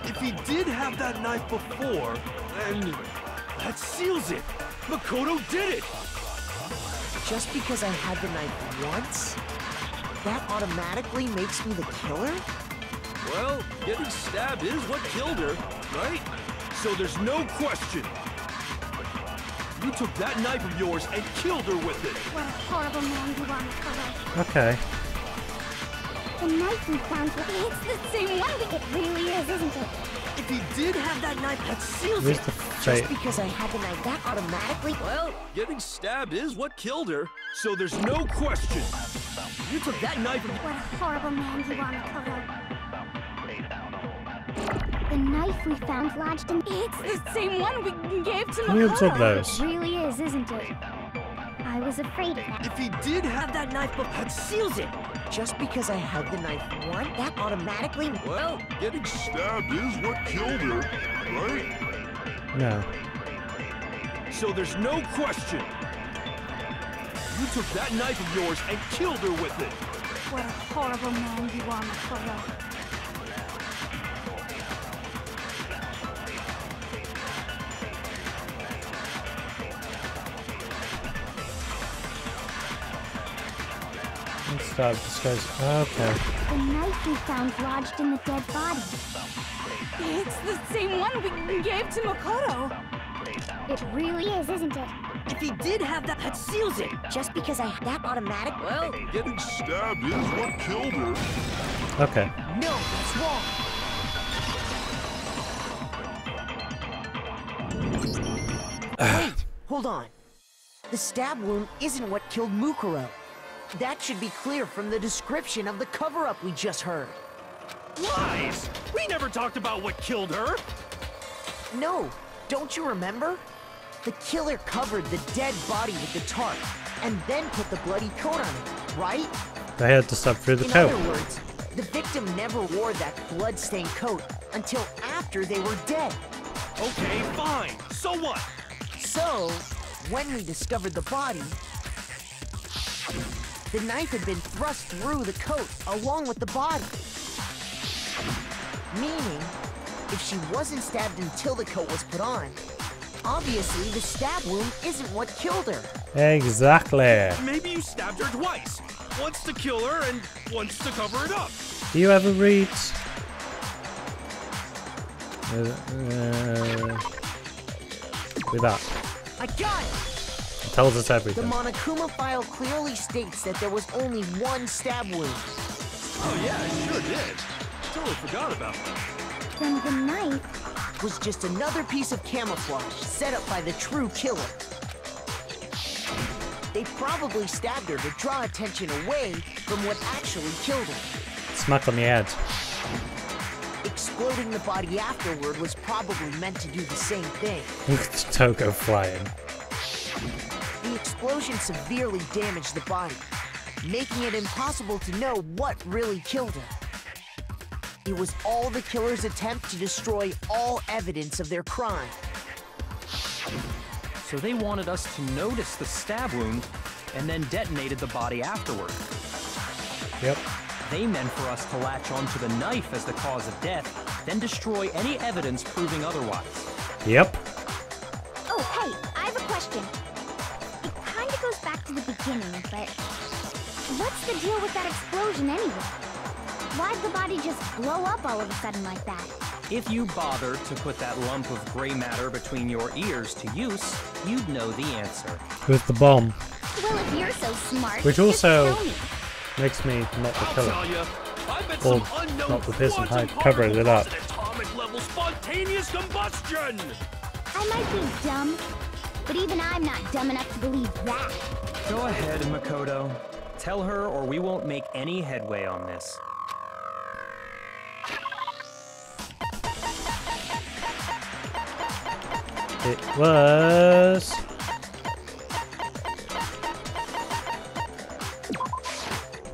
If he did have that knife before, then that seals it. Makoto did it. Just because I had the knife once, that automatically makes me the killer? Well, getting stabbed is what killed her, right? So there's no question. You took that knife of yours and killed her with it. What a horrible man you are, Makoto. Okay. The knife we found, it's the same one. It really is, isn't it? If he did have that knife, that seals Where's it. the Just fate? because I had the knife, that automatically... Well, getting stabbed is what killed her, so there's no question. You took that knife and... What a horrible man you are, Makoto. The knife we found lodged in... It's the same one we gave to Can you absorb Makoto. those? It really is, isn't it? I was afraid of that. If he did have that knife, that seals it. Just because I had the knife once, that automatically... Well, getting stabbed is what killed her, right? No. So there's no question. You took that knife of yours and killed her with it. What a horrible man you are, Makoto. Start disguise. Okay. The knife we found lodged in the dead body. It's the same one we gave to Makoto. It really is, isn't it? If he did have that seals it. Just because I had that automatic... Well, Getting stabbed is what killed her. Okay. no, that's wrong. Wait, hold on. The stab wound isn't what killed Mukuro. That should be clear from the description of the cover-up we just heard. Lies! We never talked about what killed her. No, don't you remember? The killer covered the dead body with the tarp, and then put the bloody coat on it, right? They had to step through the In coat. other words, the victim never wore that blood-stained coat until after they were dead. Okay, fine. So what? So, when we discovered the body, the knife had been thrust through the coat along with the body. Meaning, if she wasn't stabbed until the coat was put on, obviously the stab wound isn't what killed her. Exactly. Maybe you stabbed her twice. Once to kill her and once to cover it up. Do you ever read? With that. I got it! It tells us The everything. Monokuma file clearly states that there was only one stab wound. Oh yeah, it sure did. Totally forgot about that. Then the knife... Was just another piece of camouflage set up by the true killer. They probably stabbed her to draw attention away from what actually killed her. Smack on the head. Exploding the body afterward was probably meant to do the same thing. Togo flying. The explosion severely damaged the body, making it impossible to know what really killed her. It was all the killer's attempt to destroy all evidence of their crime. So they wanted us to notice the stab wound and then detonated the body afterward. Yep. They meant for us to latch onto the knife as the cause of death, then destroy any evidence proving otherwise. Yep. Oh, hey, I have a question. It kind of goes back to the beginning, but... What's the deal with that explosion anyway? Why'd the body just blow up all of a sudden like that? If you bothered to put that lump of gray matter between your ears to use, you'd know the answer. With the bomb. Well, if you're so smart, Which just also tell me. makes me not the I'll killer. tell you, I bet Or some unknown not the person quantum covering it up. particle caused an atomic level spontaneous combustion. I might be dumb, but even I'm not dumb enough to believe that. Go ahead, Makoto. Tell her or we won't make any headway on this. It was...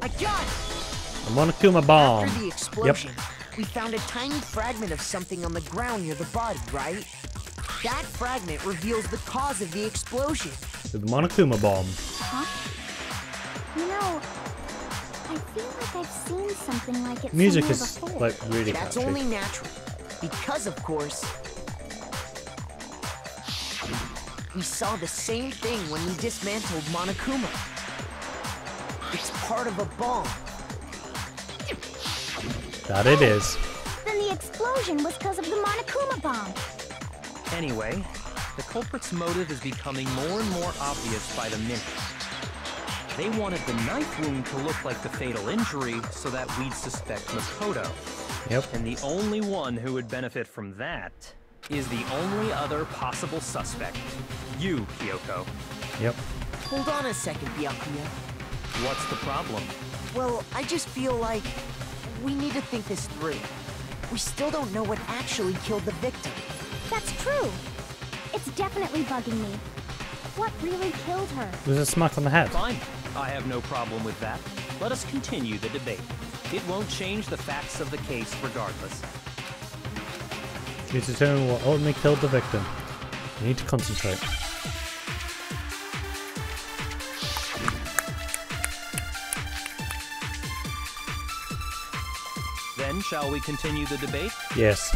I got it! a Monokuma bomb. After the explosion, we found a tiny fragment of something on the ground near the body, right? That fragment reveals the cause of the explosion. The Monokuma bomb. Huh? You know, I feel like I've seen something like it Music somewhere is before. like really That's catchy. only natural. Because, of course, we saw the same thing when we dismantled Monokuma. It's part of a bomb. That it is. Then the explosion was because of the Monokuma bomb. Anyway, the culprit's motive is becoming more and more obvious by the minute. They wanted the knife wound to look like the fatal injury so that we'd suspect Makoto. Yep. And the only one who would benefit from that is the only other possible suspect. You, Kyoko. Yep. Hold on a second, Byakuya. What's the problem? Well, I just feel like we need to think this through. We still don't know what actually killed the victim. That's true. It's definitely bugging me. What really killed her? It was a smack on the head. Fine. I have no problem with that. Let us continue the debate. It won't change the facts of the case regardless. You need to determine what ultimately killed the victim. You need to concentrate. Then, shall we continue the debate? Yes.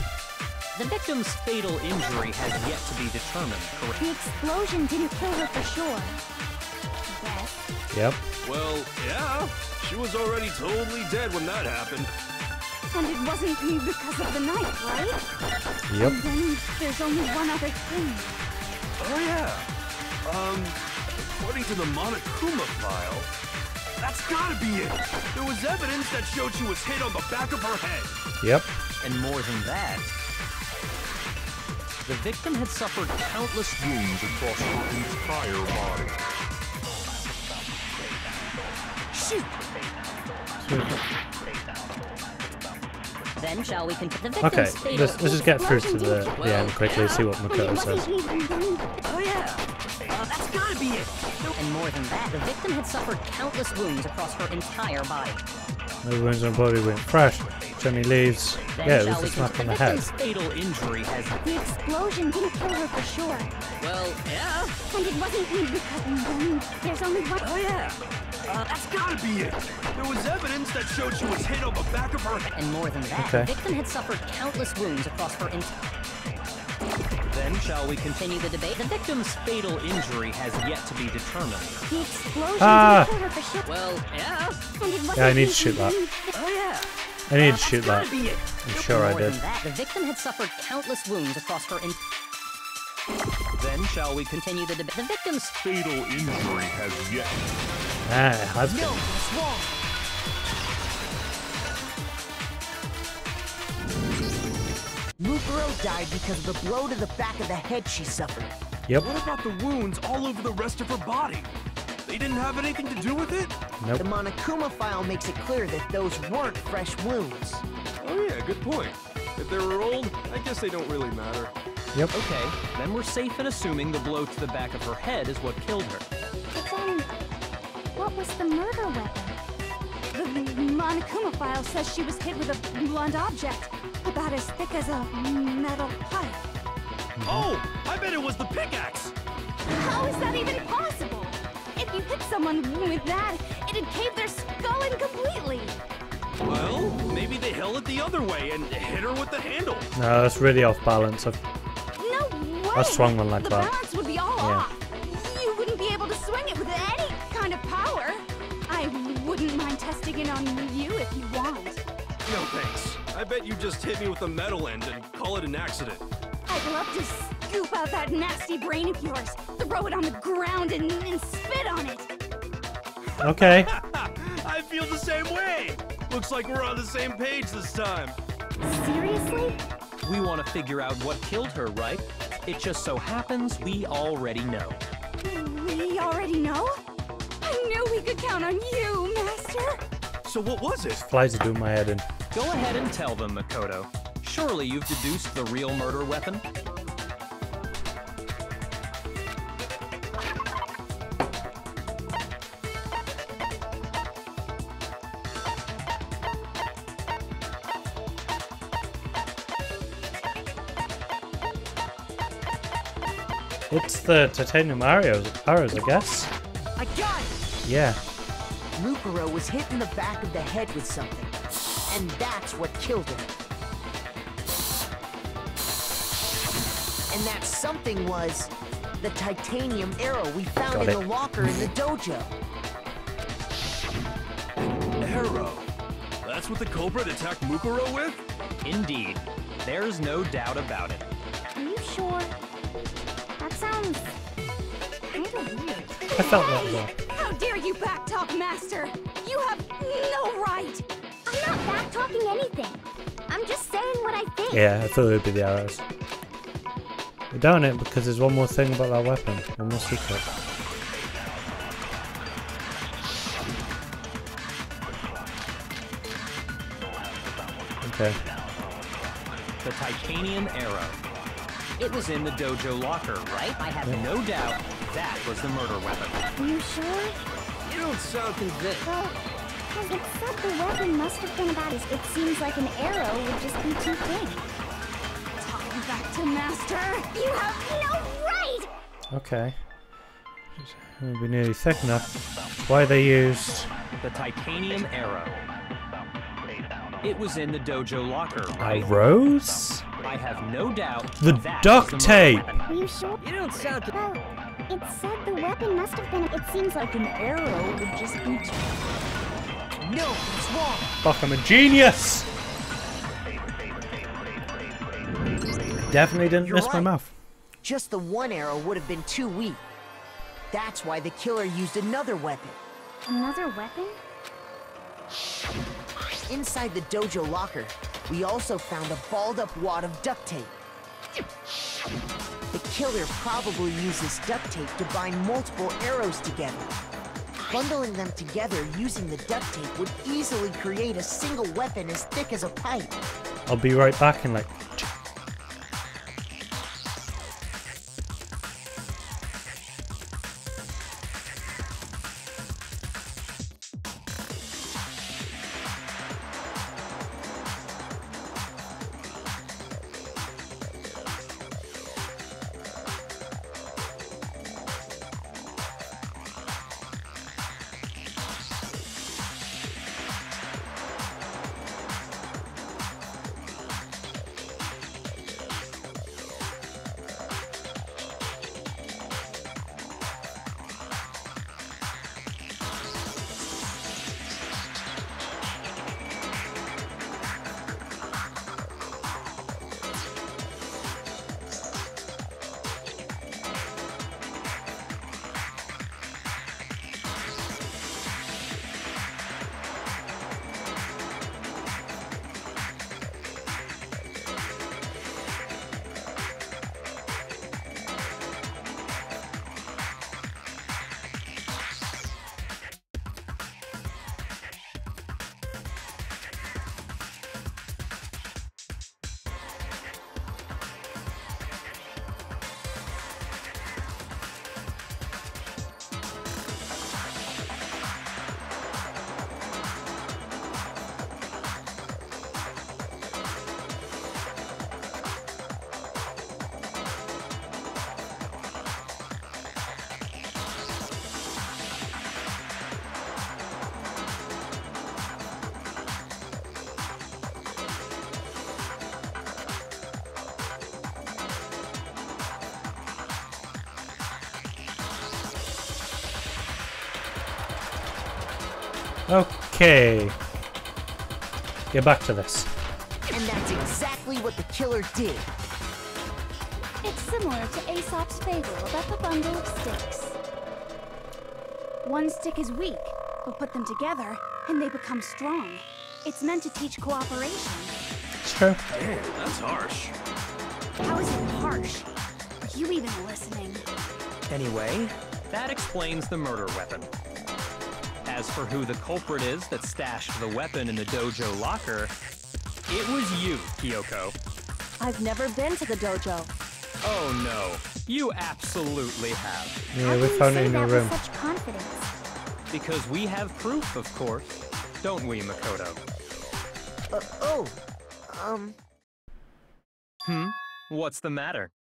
The victim's fatal injury has yet to be determined, correct? The explosion didn't kill her for sure. Yes. Yep. Well, yeah. She was already totally dead when that happened. And it wasn't because of the knife, right? Yep. And then there's only one other thing. Oh, yeah. According to the Monokuma file, that's gotta be it. There was evidence that showed she was hit on the back of her head. Yep. And more than that, the victim had suffered countless wounds across her entire body. Shoot! Then shall we continue? Okay, let's just get through to the end quickly, see what Makoto says. Oh yeah! That's gotta be it! And more than that, the victim had suffered countless wounds across her entire body. No wounds on body went fresh. Jenny leaves. Then Yeah, it shall was a we smack on the continue? head. Fatal injury has... The explosion didn't kill her for sure. Well, yeah. And it wasn't because there's only one. Oh yeah! That's gotta be it! There was evidence that showed she was hit on the back of her head. And more than that, Okay. the victim had suffered countless wounds across her entire... Then shall we continue the debate? The victim's fatal injury has yet to be determined. The explosion Ah. didn't kill her for sure. Well, yeah. And it wasn't Yeah, I need to shoot that. Oh yeah! I need to shoot that. Gotta be it! I'm sure I More did. than that, the victim had suffered countless wounds across her Then shall we continue continue the debate? The victim's Fatal injury has yet. Ah, it has No, been. that's wrong! Mukuro died because of the blow to the back of the head she suffered. Yep. What about the wounds all over the rest of her body? They didn't have anything to do with it? Nope. The Monokuma file makes it clear that those weren't fresh wounds. Oh yeah, good point. If they were old, I guess they don't really matter. Yep. Okay, then we're safe in assuming the blow to the back of her head is what killed her. But then, what was the murder weapon? The Monokuma file says she was hit with a blunt object, about as thick as a metal pipe. Oh, I bet it was the pickaxe! How is that even possible? If you hit someone with that, it'd cave their skull in completely. Well, maybe they held it the other way and hit her with the handle. No, that's really off balance. No way! I swung one like the that. balance would be all Yeah. off. You wouldn't be able to swing it with any kind of power. I wouldn't mind testing it on you if you want. No thanks. I bet you just hit me with the metal end and call it an accident. I'd love to scoop out that nasty brain of yours, throw it on the ground, and spit on it. Okay. I feel the same way. Looks like we're on the same page this time. Seriously? We want to figure out what killed her, right? It just so happens we already know. We already know? I knew we could count on you, Master. So what was it? Flies are doing my head in. Go ahead and tell them, Makoto. Surely you've deduced the real murder weapon? It's the titanium arrows, I guess. I got it! Yeah. Mukuro was hit in the back of the head with something, and that's what killed him. And that something was the titanium arrow we found in the locker in the dojo. Arrow? That's what the culprit attacked Mukuro with? Indeed. There's no doubt about it. Are you sure? That sounds kind of weird. I felt that though. How dare you backtalk, Master? You have no right! I'm not back-talking anything. I'm just saying what I think. Yeah, I thought it would be the arrows. We're down it because there's one more thing about that weapon. One more secret. Okay. The titanium arrow. It was in the dojo locker, right? I have no doubt that was the murder weapon. Are you sure? You don't sound convinced. Well, because it said the weapon must have been about as it seems like an arrow would just be too thin. Talking back to Master! You have no right! Okay. It'll be nearly thick enough. Why they used The titanium arrow. It was in the dojo locker, right? arrows? I have no doubt The that duct was the murder tape! weapon. Are you sure? You don't sound Well, it said the weapon must have been. It seems like an arrow would just be too. No, it's wrong. Fuck, I'm a genius! Definitely didn't You're miss my right. mouth. Just the one arrow would have been too weak. That's why the killer used another weapon. Another weapon? Inside the dojo locker, we also found a balled-up wad of duct tape. The killer probably used this duct tape to bind multiple arrows together. Bundling them together using the duct tape would easily create a single weapon as thick as a pipe. I'll be right back in like... Okay. Get back to this. And that's exactly what the killer did. It's similar to Aesop's fable about the bundle of sticks. One stick is weak, but put them together and they become strong. It's meant to teach cooperation. It's true. Damn, that's harsh. How is it harsh? Are you even listening? Anyway, that explains the murder weapon. As for who the culprit is that stashed the weapon in the dojo locker, it was you, Kyoko. I've never been to the dojo. Oh no, you absolutely have. Yeah, How we can you found it say in your that room. with such confidence? Because we have proof, of course. Don't we, Makoto? Oh, Hmm? What's the matter?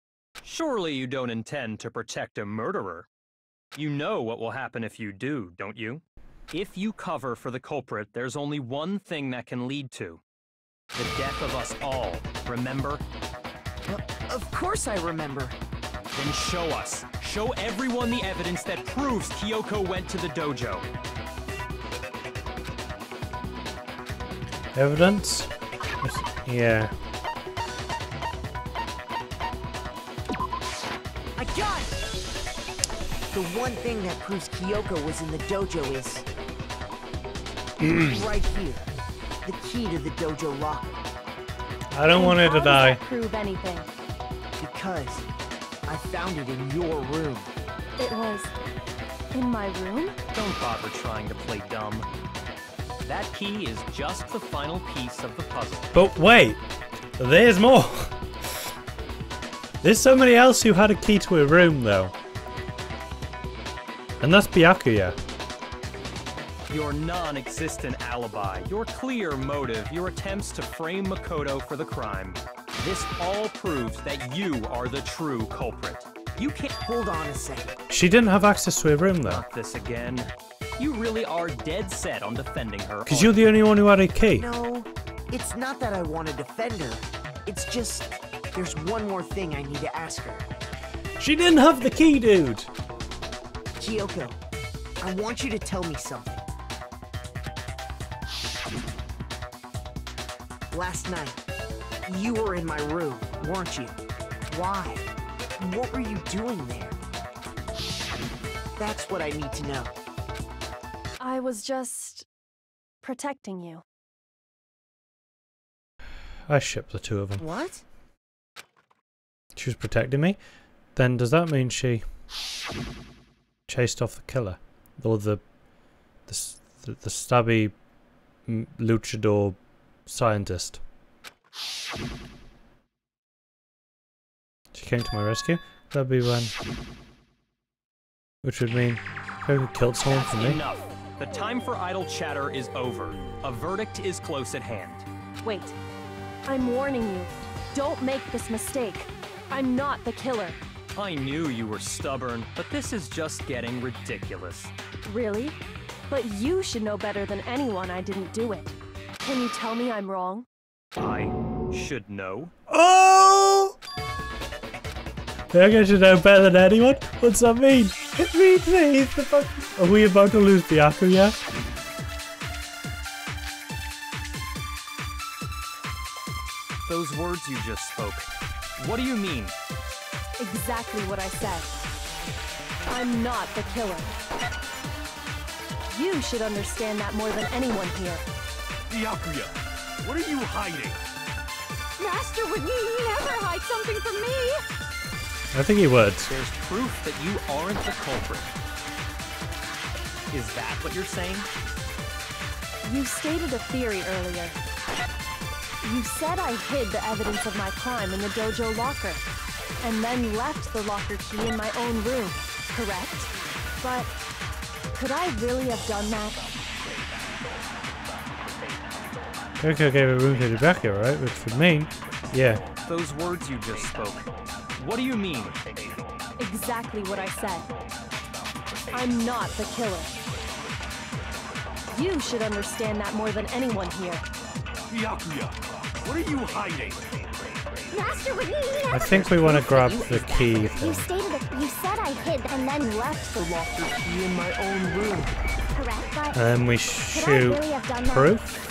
Surely you don't intend to protect a murderer. You know what will happen if you do, don't you? If you cover for the culprit, there's only one thing that can lead to the death of us all, remember? Of course I remember. Then show us. Show everyone the evidence that proves Kyoko went to the dojo. Evidence? Yeah. I got it! The one thing that proves Kyoko was in the dojo is... right here. The key to the dojo locker. I don't want her to How does die. that prove anything? Because I found it in your room. It was in my room? Don't bother trying to play dumb. That key is just the final piece of the puzzle. But wait, there's more. There's somebody else who had a key to a room though. And that's Byakuya. Your non-existent alibi, your clear motive, your attempts to frame Makoto for the crime. This all proves that you are the true culprit. You can't... Hold on a second. She didn't have access to a room though. Not this again. You really are dead set on defending her. Because you're the only one who had a key. No, it's not that I want to defend her. It's just... there's one more thing I need to ask her. She didn't have the key, dude. Kyoko, I want you to tell me something. Last night, you were in my room, weren't you? Why? What were you doing there? That's what I need to know. I was just protecting you. I shipped the two of them. What? She was protecting me. Then does that mean she chased off the killer, or the stabby luchador scientist? She came to my rescue. That'd be when, which would mean who killed someone for me. Enough. The time for idle chatter is over. A verdict is close at hand. Wait. I'm warning you. Don't make this mistake. I'm not the killer. I knew you were stubborn, but this is just getting ridiculous. Really? But you should know better than anyone I didn't do it. Can you tell me I'm wrong? I should know. Oh! I should know better than anyone? What's that mean? It means that he's the fuck. Are we about to lose Byakuya? Those words you just spoke. What do you mean? Exactly what I said. I'm not the killer. You should understand that more than anyone here. Byakuya, what are you hiding? Master would never hide something from me! I think he would. There's proof that you aren't the culprit. Is that what you're saying? You stated a theory earlier. You said I hid the evidence of my crime in the dojo locker, and then left the locker key in my own room, correct? But could I really have done that? Kyoko gave a room to Byakuya, right? Which would mean, yeah. Those words you just spoke. What do you mean? Exactly what I said. I'm not the killer. You should understand that more than anyone here. Byakuya, what are you hiding? Master would never... I think we want to grab the key You thing. you said I hid and then left the Locker key in my own room. correct, but And then we could I shoot really have done that? proof?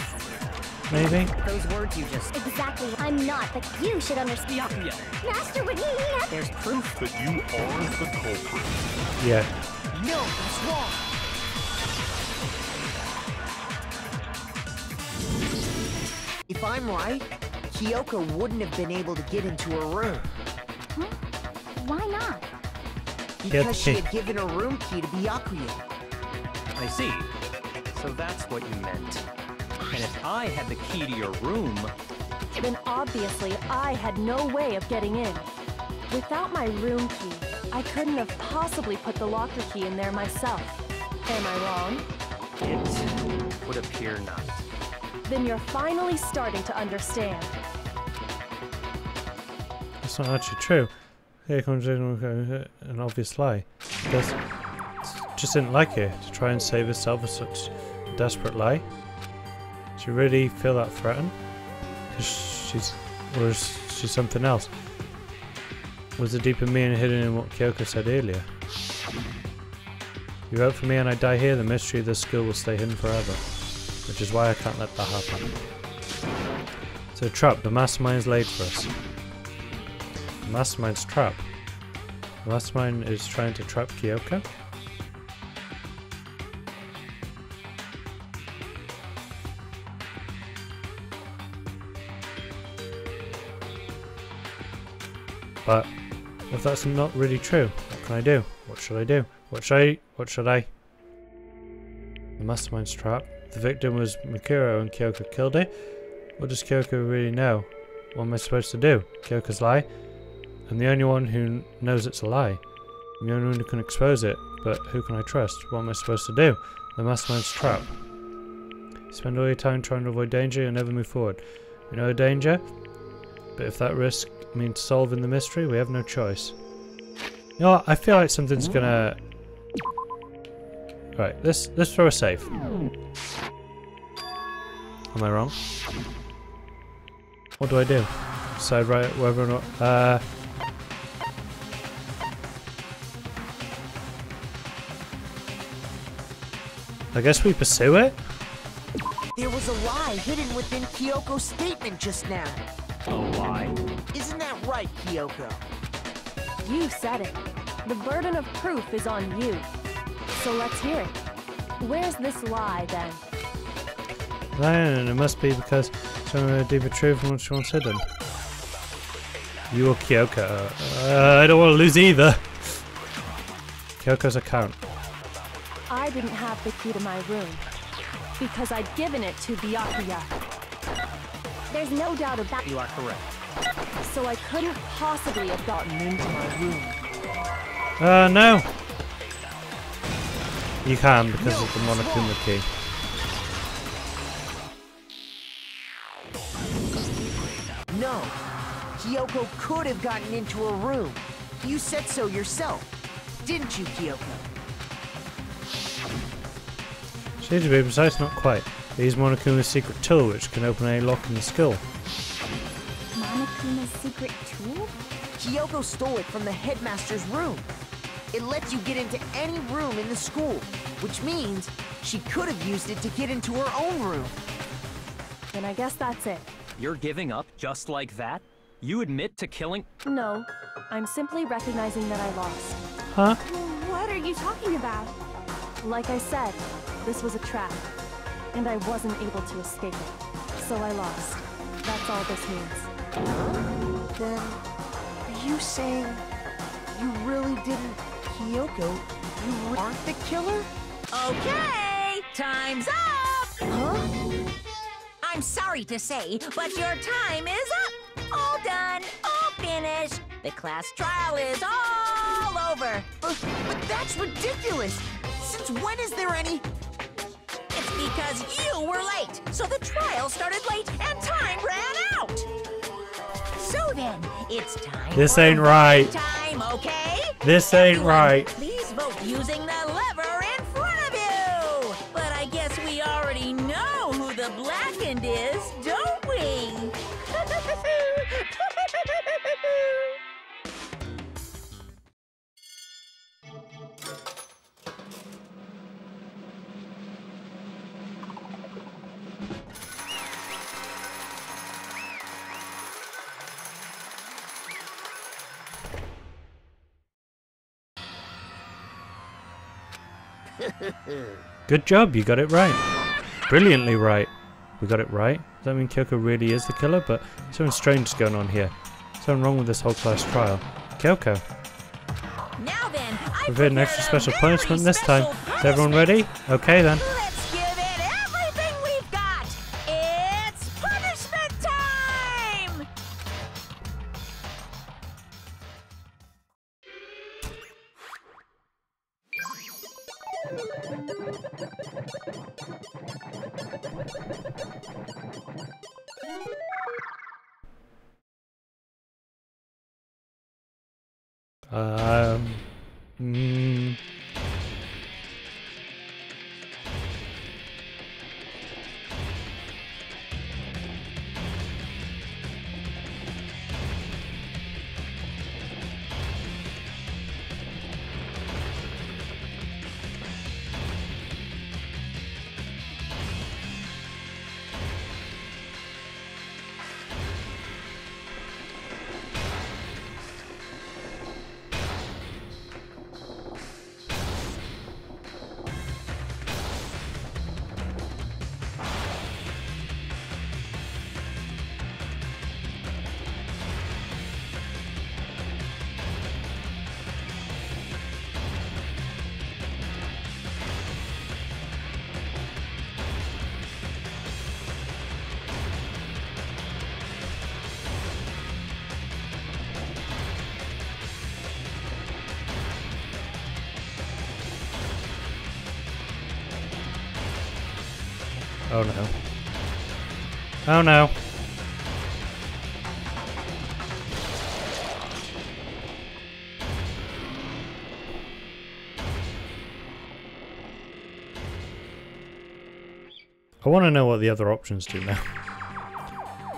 Maybe? Those words you just... Exactly. I'm not, but you should understand. Byakuya. Master would never... There's proof. That you are the culprit. Yeah. No, that's wrong. If I'm right, Kyoko wouldn't have been able to get into her room. Why not? Because she key. had given her room key to Byakuya. I see. So that's what you meant. And if I had the key to your room, Then obviously I had no way of getting in. Without my room key, I couldn't have possibly put the locker key in there myself. Am I wrong? it would appear not. Then you're finally starting to understand. That's not actually true. Here comes an obvious lie. Just didn't like it to try and save herself with such a desperate lie. Does she really feel that threatened? Or is she something else? Was the deeper meaning hidden in what Kyoko said earlier? You vote for me and I die here, the mystery of this school will stay hidden forever. Which is why I can't let that happen. So trap, the mastermind is laid for us. The mastermind's trap. The mastermind is trying to trap Kyoko? But if that's not really true, what can I do? What should I do? What should I? The mastermind's trap. The victim was Mikuro and Kyoko killed her. What does Kyoko really know? What am I supposed to do? Kyoko's lie? I'm the only one who knows it's a lie. I'm the only one who can expose it, but who can I trust? What am I supposed to do? The mastermind's trap. You spend all your time trying to avoid danger, you'll never move forward. We know danger, but if that risk means solving the mystery, we have no choice. You know what? I feel like something's gonna... Right, let's throw a save. Am I wrong? What do I do? Decide right whether or not... I guess we pursue it? There was a lie hidden within Kyoko's statement just now. A lie? Isn't that right, Kyoko? You said it. The burden of proof is on you. So let's hear it. Where's this lie, then? Then it must be because some of the deeper truth from what she wants hidden. You or Kyoko? I don't want to lose either. Kyoko's account. I didn't have the key to my room because I'd given it to Byakuya. There's no doubt about it. You are correct. So I couldn't possibly have gotten into my room. No. You can because of the Monokuma key. No. Kyoko could have gotten into her room. You said so yourself. Didn't you, Kyoko? She to be precise, not quite. They use Monokuma's secret tool, which can open any lock in the skull. Monokuma's secret tool? Kyoko stole it from the headmaster's room. It lets you get into any room in the school, which means she could have used it to get into her own room. Then I guess that's it. You're giving up just like that? You admit to killing... No, I'm simply recognizing that I lost. Huh? What are you talking about? Like I said, this was a trap, and I wasn't able to escape it. So I lost. That's all this means. Then, are you saying you really didn't, Kyoko? You aren't the killer? Okay, time's up! Huh? I'm sorry to say, but your time is up! All done, all finished. The class trial is all over. But that's ridiculous! Since when is there any... It's because you were late, so the trial started late and time ran out. So then, it's time This for ain't right. time, okay? This ain't Everyone, right. Please vote using the lever in front of you. But I guess we already know who the blackened is, don't we? Good job, you got it right. Brilliantly right. We got it right. Does that mean Kyoko really is the killer? But something strange is going on here. Something wrong with this whole class trial. Kyoko. Now then, We've hit an extra special punishment this time. Is everyone ready? Okay then. Let's give it everything we've got. It's punishment time! Hmm. Oh no. Oh no. I want to know what the other options do now.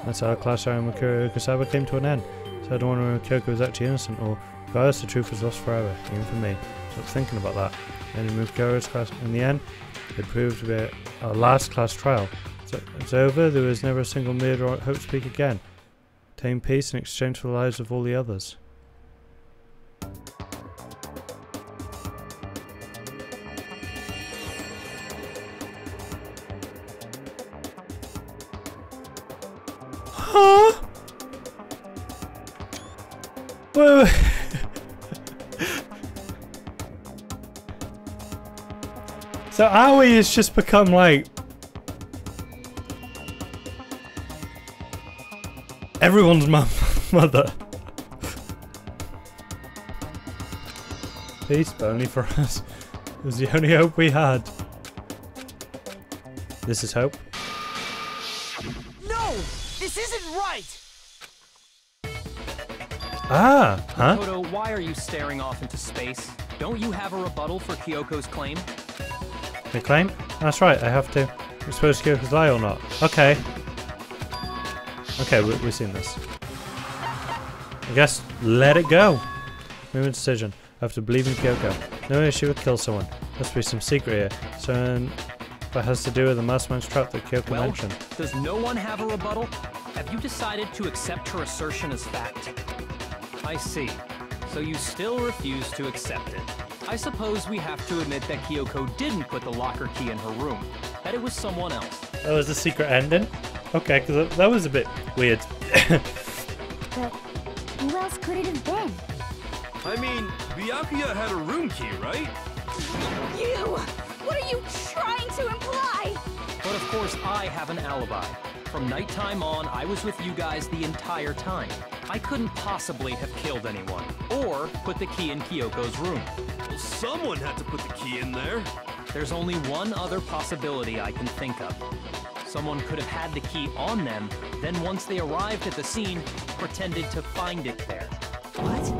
That's how Class Sharon Kurosawa came to an end. So I don't want to know if Kyoko was actually innocent or regardless, the truth was lost forever, even for me. So I was thinking about that. And removed Kyoro's class in the end. It proved to be our last class trial. So it's over, there was never a single murder or hope to speak again. Obtain peace in exchange for the lives of all the others. Huh? Wait. So Aoi has just become like everyone's mother. Peace, but only for us. It was the only hope we had. This is hope. No! This isn't right! Ah, huh? Makoto, why are you staring off into space? Don't you have a rebuttal for Kyoko's claim? The claim? That's right, I have to. We're supposed to Kyoko's lie or not. Okay. Okay, we've seen this. I guess let it go. Move a decision. I have to believe in Kyoko. No way she would kill someone. Must be some secret here. So that has to do with the mastermind's trap that Kyoko mentioned. Does no one have a rebuttal? Have you decided to accept her assertion as fact? I see. So you still refuse to accept it. I suppose we have to admit that Kyoko didn't put the locker key in her room. That it was someone else. That was the secret ending? Okay, because that was a bit weird. But who else could it have been? I mean, Byakuya had a room key, right? You! What are you trying to imply? But of course, I have an alibi. From nighttime on, I was with you guys the entire time. I couldn't possibly have killed anyone, or put the key in Kyoko's room. Well, someone had to put the key in there. There's only one other possibility I can think of. Someone could have had the key on them, then once they arrived at the scene, pretended to find it there. What?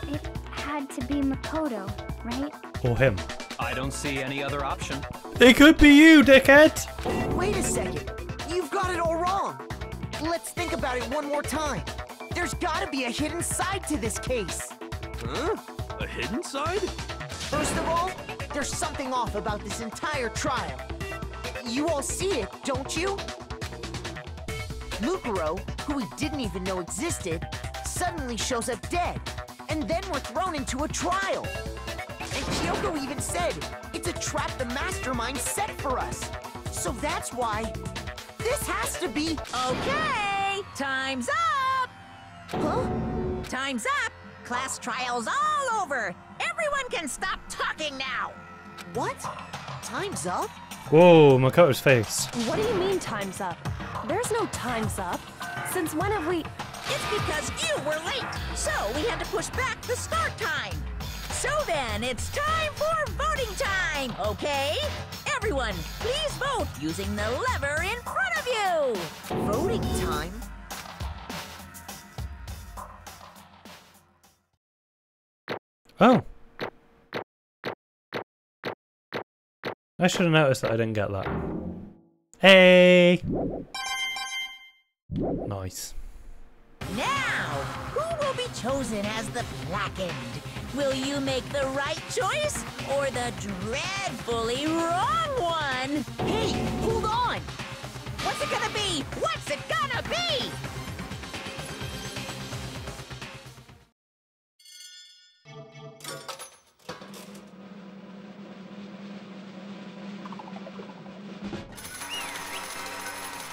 It had to be Makoto, right? Or him. I don't see any other option. It could be you, dickhead! Wait a second. You've got it all wrong. Let's think about it one more time. There's gotta be a hidden side to this case. Huh? A hidden side? First of all, there's something off about this entire trial. You all see it, don't you? Mukuro, who we didn't even know existed, suddenly shows up dead, and then we're thrown into a trial. And Kyoko even said, it's a trap the mastermind set for us. So that's why this has to be... Okay, time's up! Huh? Time's up! Class trial's all over! Everyone can stop talking now! What? Time's up? Whoa, Makoto's face. What do you mean time's up? There's no time's up. Since when have we... It's because you were late, so we had to push back the start time. So then, it's time for voting time, okay? Everyone, please vote using the lever in front of you! Voting time? Oh! I should have noticed that I didn't get that. Hey! Nice. Now, who will be chosen as the blackened? Will you make the right choice or the dreadfully wrong one? Hey, hold on! What's it gonna be? What's it gonna be?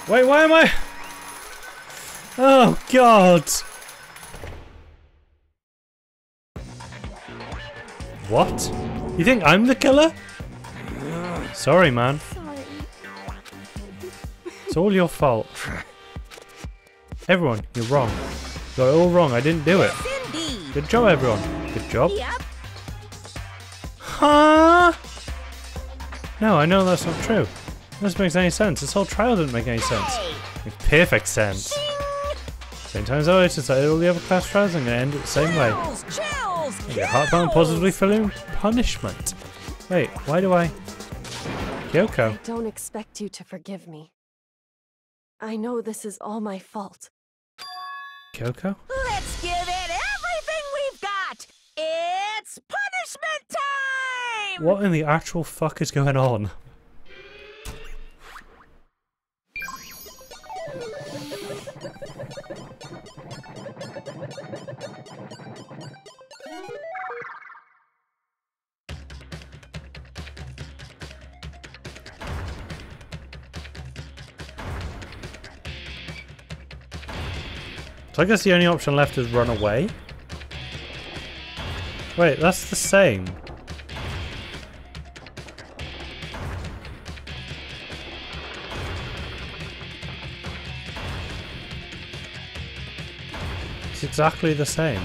Wait, why am I? Oh, God! What? You think I'm the killer? Sorry, man. Sorry. It's all your fault. Everyone, you're wrong. You got it all wrong. I didn't do it. Yes, indeed. Good job, everyone. Good job. Yep. Huh? No, I know that's not true. This makes any sense. This whole trial didn't make any sense. Hey. Makes perfect sense. Same time as I decided all the other class trials are going to end it the same way. Chills, Your heartbound, positively filling punishment. Wait, why do I... Kyoko. I don't expect you to forgive me. I know this is all my fault. Kyoko? Let's give it everything we've got. It's punishment time. What in the actual fuck is going on? So I guess the only option left is run away? Wait, that's the same. It's exactly the same.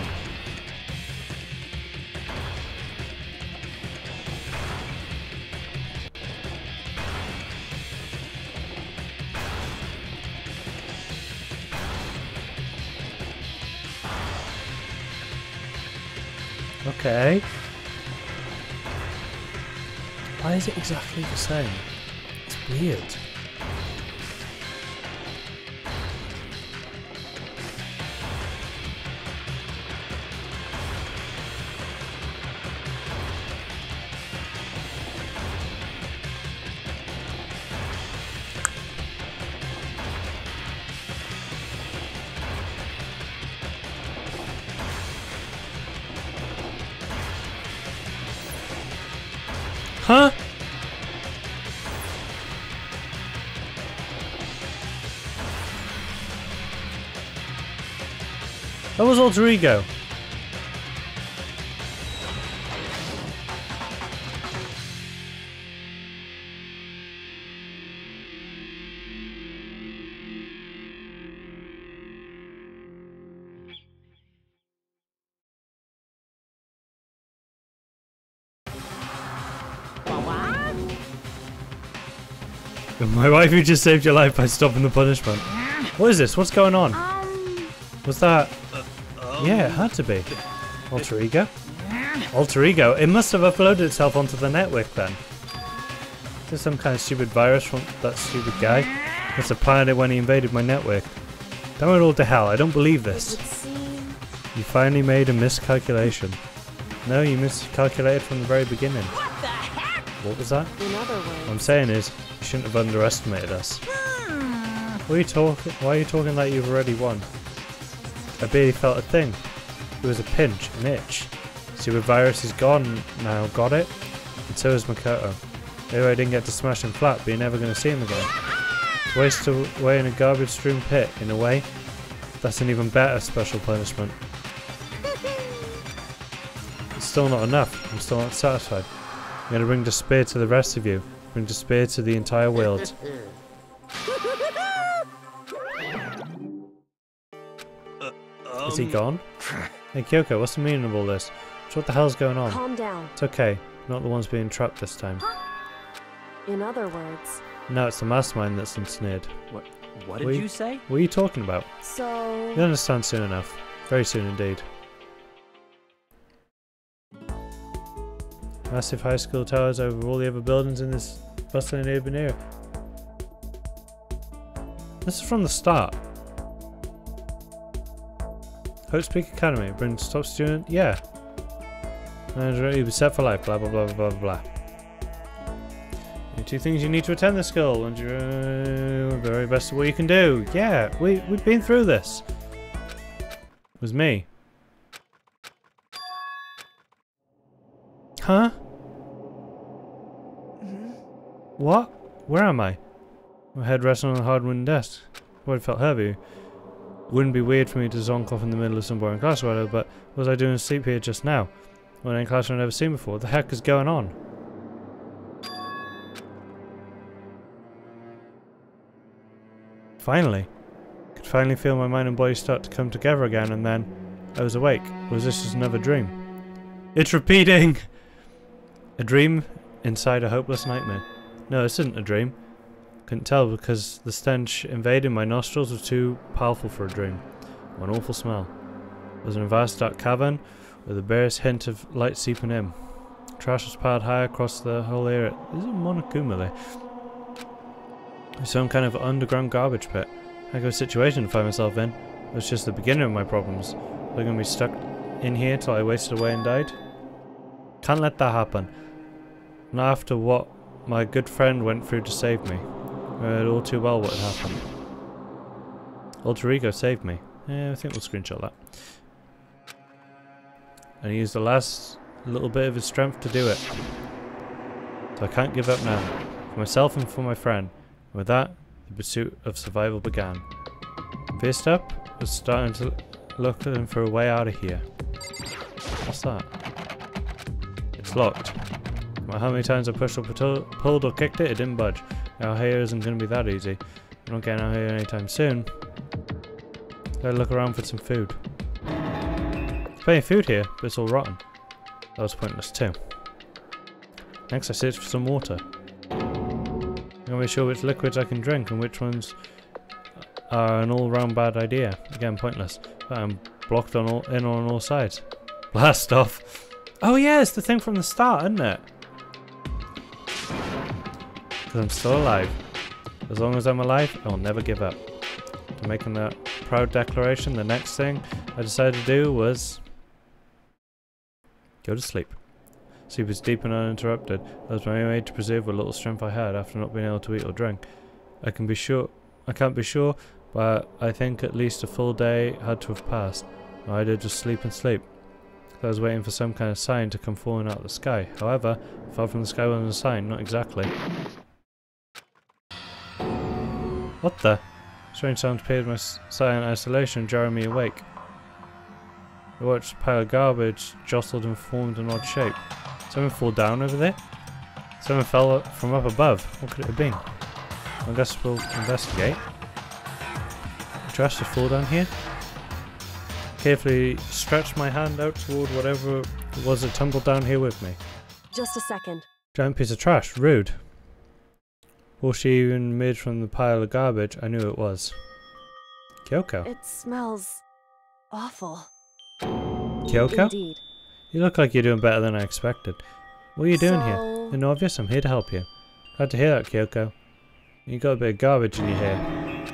Okay. Why is it exactly the same? It's weird. Huh? That was alter ego. My wife who just saved your life by stopping the punishment. What is this? What's going on? Was that... Yeah, it had to be. Alter ego? Alter ego? It must have uploaded itself onto the network then. Is this some kind of stupid virus from that stupid guy? Must have planted it when he invaded my network. Damn it all to hell, I don't believe this. You finally made a miscalculation. No, you miscalculated from the very beginning. What the heck? What was that? In other words, What I'm saying is, you shouldn't have underestimated us. Why are you talking like you've already won? I barely felt a thing. It was a pinch, an itch. Super virus is gone now, got it? And so is Makoto. Maybe I didn't get to smash him flat, but you're never going to see him again. To waste away in a garbage-strewn pit, in a way, that's an even better special punishment. It's still not enough. I'm still not satisfied. I'm going to bring despair to the rest of you. Bring despair to the entire world. Is he gone? Hey Kyoko, what's the meaning of all this? So what the hell's going on? calm down. It's okay. You're not the ones being trapped this time. In other words, No, it's the mastermind that's ensnared. What did you say? What are you talking about? so... You'll understand soon enough. Very soon indeed. Massive high school towers over all the other buildings in this bustling urban area. This is from the start. Hope Speak Academy brings top student. Yeah. Manager, you'll be set for life. Blah blah blah blah blah. Two things you need to attend the school, and you're the very best of what you can do. Yeah, we've been through this. It was me. Huh? What? Where am I? My head resting on the hard wooden desk. Well, it felt heavy. Wouldn't be weird for me to zonk off in the middle of some boring class or whatever, but what was I doing asleep here just now? When in class I've never seen before. What the heck is going on? Finally. I could finally feel my mind and body start to come together again, and then I was awake. Or was this just another dream? It's repeating! A dream inside a hopeless nightmare. No, this isn't a dream. Couldn't tell because the stench invading my nostrils was too powerful for a dream. What an awful smell. It was in a vast dark cavern with the barest hint of light seeping in. Trash was piled high across the whole area. This is Monokuma. Some kind of underground garbage pit. Heck of a situation to find myself in. It was just the beginning of my problems. Was I going to be stuck in here till I wasted away and died? Can't let that happen. Not after what my good friend went through to save me. I heard all too well what had happened. Alter Ego saved me. Yeah, I think we'll screenshot that. And he used the last little bit of his strength to do it. So I can't give up now. For myself and for my friend. And with that, the pursuit of survival began. Fist up, I was starting to look at him for a way out of here. What's that? It's locked. No matter how many times I pushed or pulled or kicked it, it didn't budge. Out here isn't going to be that easy. I'm not getting out here anytime soon. Gotta look around for some food. There's plenty of food here, but it's all rotten. That was pointless too. Next I search for some water. I'm not sure which liquids I can drink and which ones are an all-round bad idea. Again, pointless. But I'm blocked on all sides. Blast off! Oh yeah, it's the thing from the start, isn't it? Because I'm still alive. As long as I'm alive, I'll never give up. After making that proud declaration, the next thing I decided to do was go to sleep. Sleep was deep and uninterrupted. That was my only way to preserve what little strength I had after not being able to eat or drink. I can't be sure, but I think at least a full day had to have passed. I did just sleep and sleep. I was waiting for some kind of sign to come falling out of the sky. However, it fell from the sky wasn't a sign, not exactly. What the? Strange sounds appeared in my silent isolation, jarring me awake. I watched a pile of garbage jostled and formed an odd shape. Someone fall down over there? Someone fell from up above. What could it have been? I guess we'll investigate. Trash to fall down here? Carefully stretched my hand out toward whatever it was that tumbled down here with me. Just a second. Giant piece of trash. Rude. Before she even emerged from the pile of garbage, I knew it was Kyoko. It smells awful. Kyoko? Indeed. You look like you're doing better than I expected. What are you doing here? So- You're obvious. I'm here to help you. Glad to hear that, Kyoko. You got a bit of garbage in your hair.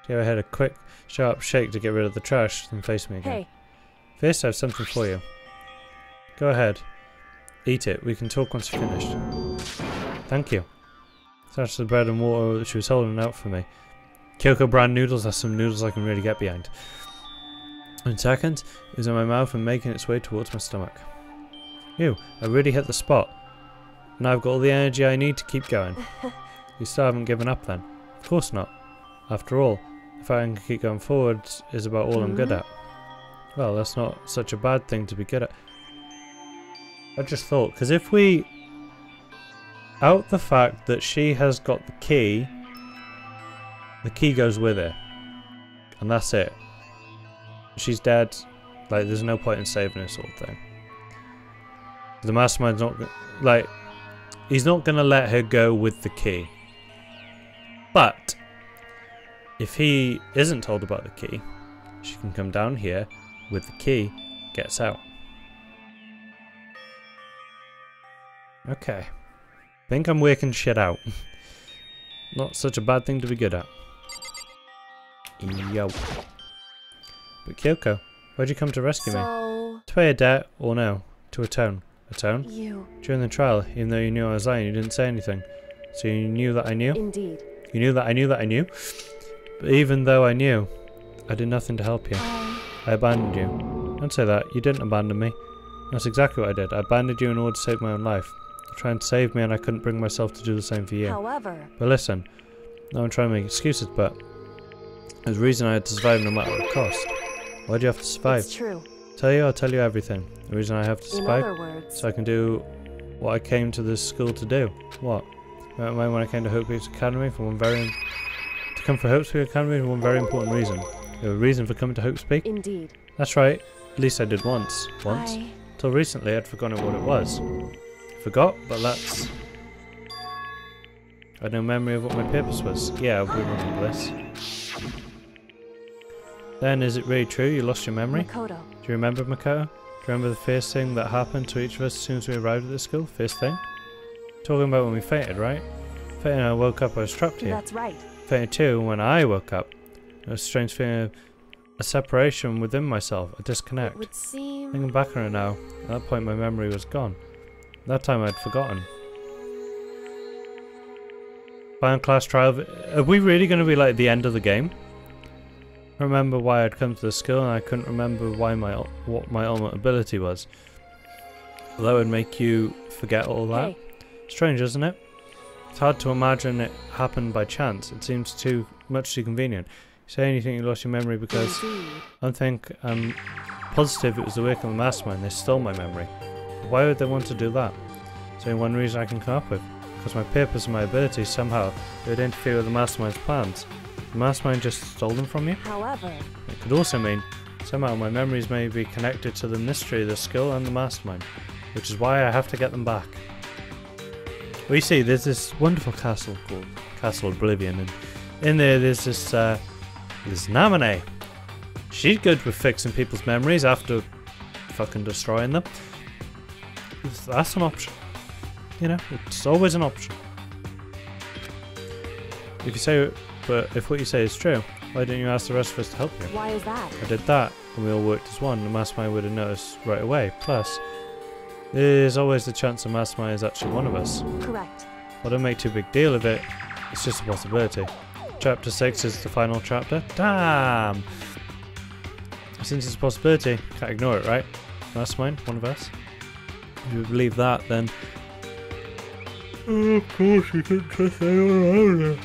Give her head a quick, sharp shake to get rid of the trash, then face me again. Hey. First, I have something for you. Go ahead. Eat it. We can talk once you're finished. Thank you. That's the bread and water that she was holding out for me. Kyoko brand noodles. That's some noodles I can really get behind. In seconds, it was in my mouth and making its way towards my stomach. Ew, I really hit the spot. Now I've got all the energy I need to keep going. You still haven't given up then? Of course not. After all, if I can keep going forward is about all I'm good at. Well, that's not such a bad thing to be good at. I just thought, because if we out the fact that she has got the key goes with her. And that's it. She's dead. Like, there's no point in saving her sort of thing. The mastermind's not... Like, he's not going to let her go with the key. But if he isn't told about the key, she can come down here with the key, gets out. Okay. Think I'm working shit out. Not such a bad thing to be good at. Yo. But Kyoko, why'd you come to rescue me? To pay a debt or no? To atone? Atone? You. During the trial, even though you knew I was lying, you didn't say anything. So you knew that I knew? Indeed. You knew that I knew that I knew? But even though I knew, I did nothing to help you. I abandoned you. Don't say that. You didn't abandon me. That's exactly what I did. I abandoned you in order to save my own life. You tried to save me and I couldn't bring myself to do the same for you. However. But listen, no one trying to make excuses, but there's a reason I had to survive no matter what cost. Why do you have to survive? It's true. I'll tell you everything. The reason I have to survive, In other words, so I can do what I came to this school to do. What? Remember when I came to Hope Peaks Academy for one very... To come for Hope Peaks Academy for one very important reason. You have a reason for coming to Hope Peaks? Indeed. That's right. At least I did once. Once? Till recently I'd forgotten what it was. Forgot, but that's... I had no memory of what my purpose was. Yeah, we remember this. Then, is it really true you lost your memory? Makoto. Do you remember, Makoto? Do you remember the first thing that happened to each of us as soon as we arrived at the school? First thing? Talking about when we fainted, right? Fainted and I woke up, I was trapped here. That's right. Fainted too when I woke up. There was a strange feeling of a separation within myself, a disconnect. It would seem... Thinking back on it now, at that point my memory was gone. At that time I'd forgotten. Final class trial. Are we really going to be like the end of the game? I remember why I'd come to the school and I couldn't remember why what my ultimate ability was. That would make you forget all that. Hey. Strange, isn't it? It's hard to imagine it happened by chance. It seems too convenient. You say anything you lost your memory because I'm positive it was the work of the mastermind. They stole my memory. But why would they want to do that? There's only one reason I can come up with. Because my purpose and my abilities somehow would interfere with the mastermind's plans. The mastermind just stole them from you? However... It could also mean somehow my memories may be connected to the mystery of the skill and the mastermind, which is why I have to get them back. We see there's this wonderful castle called Castle Oblivion, and in there there's this Namine. She's good with fixing people's memories after fucking destroying them. That's an option. You know, it's always an option. You can say, but if what you say is true, why didn't you ask the rest of us to help you? Why is that? I did that, and we all worked as one. The mastermind would have noticed right away. Plus, there's always the chance the mastermind is actually one of us. Correct. I don't make too big deal of it. It's just a possibility. Chapter 6 is the final chapter. Damn! Since it's a possibility, can't ignore it, right? Mastermind, one of us. If you believe that, then... Oh, of course you couldn't trust anyone around her.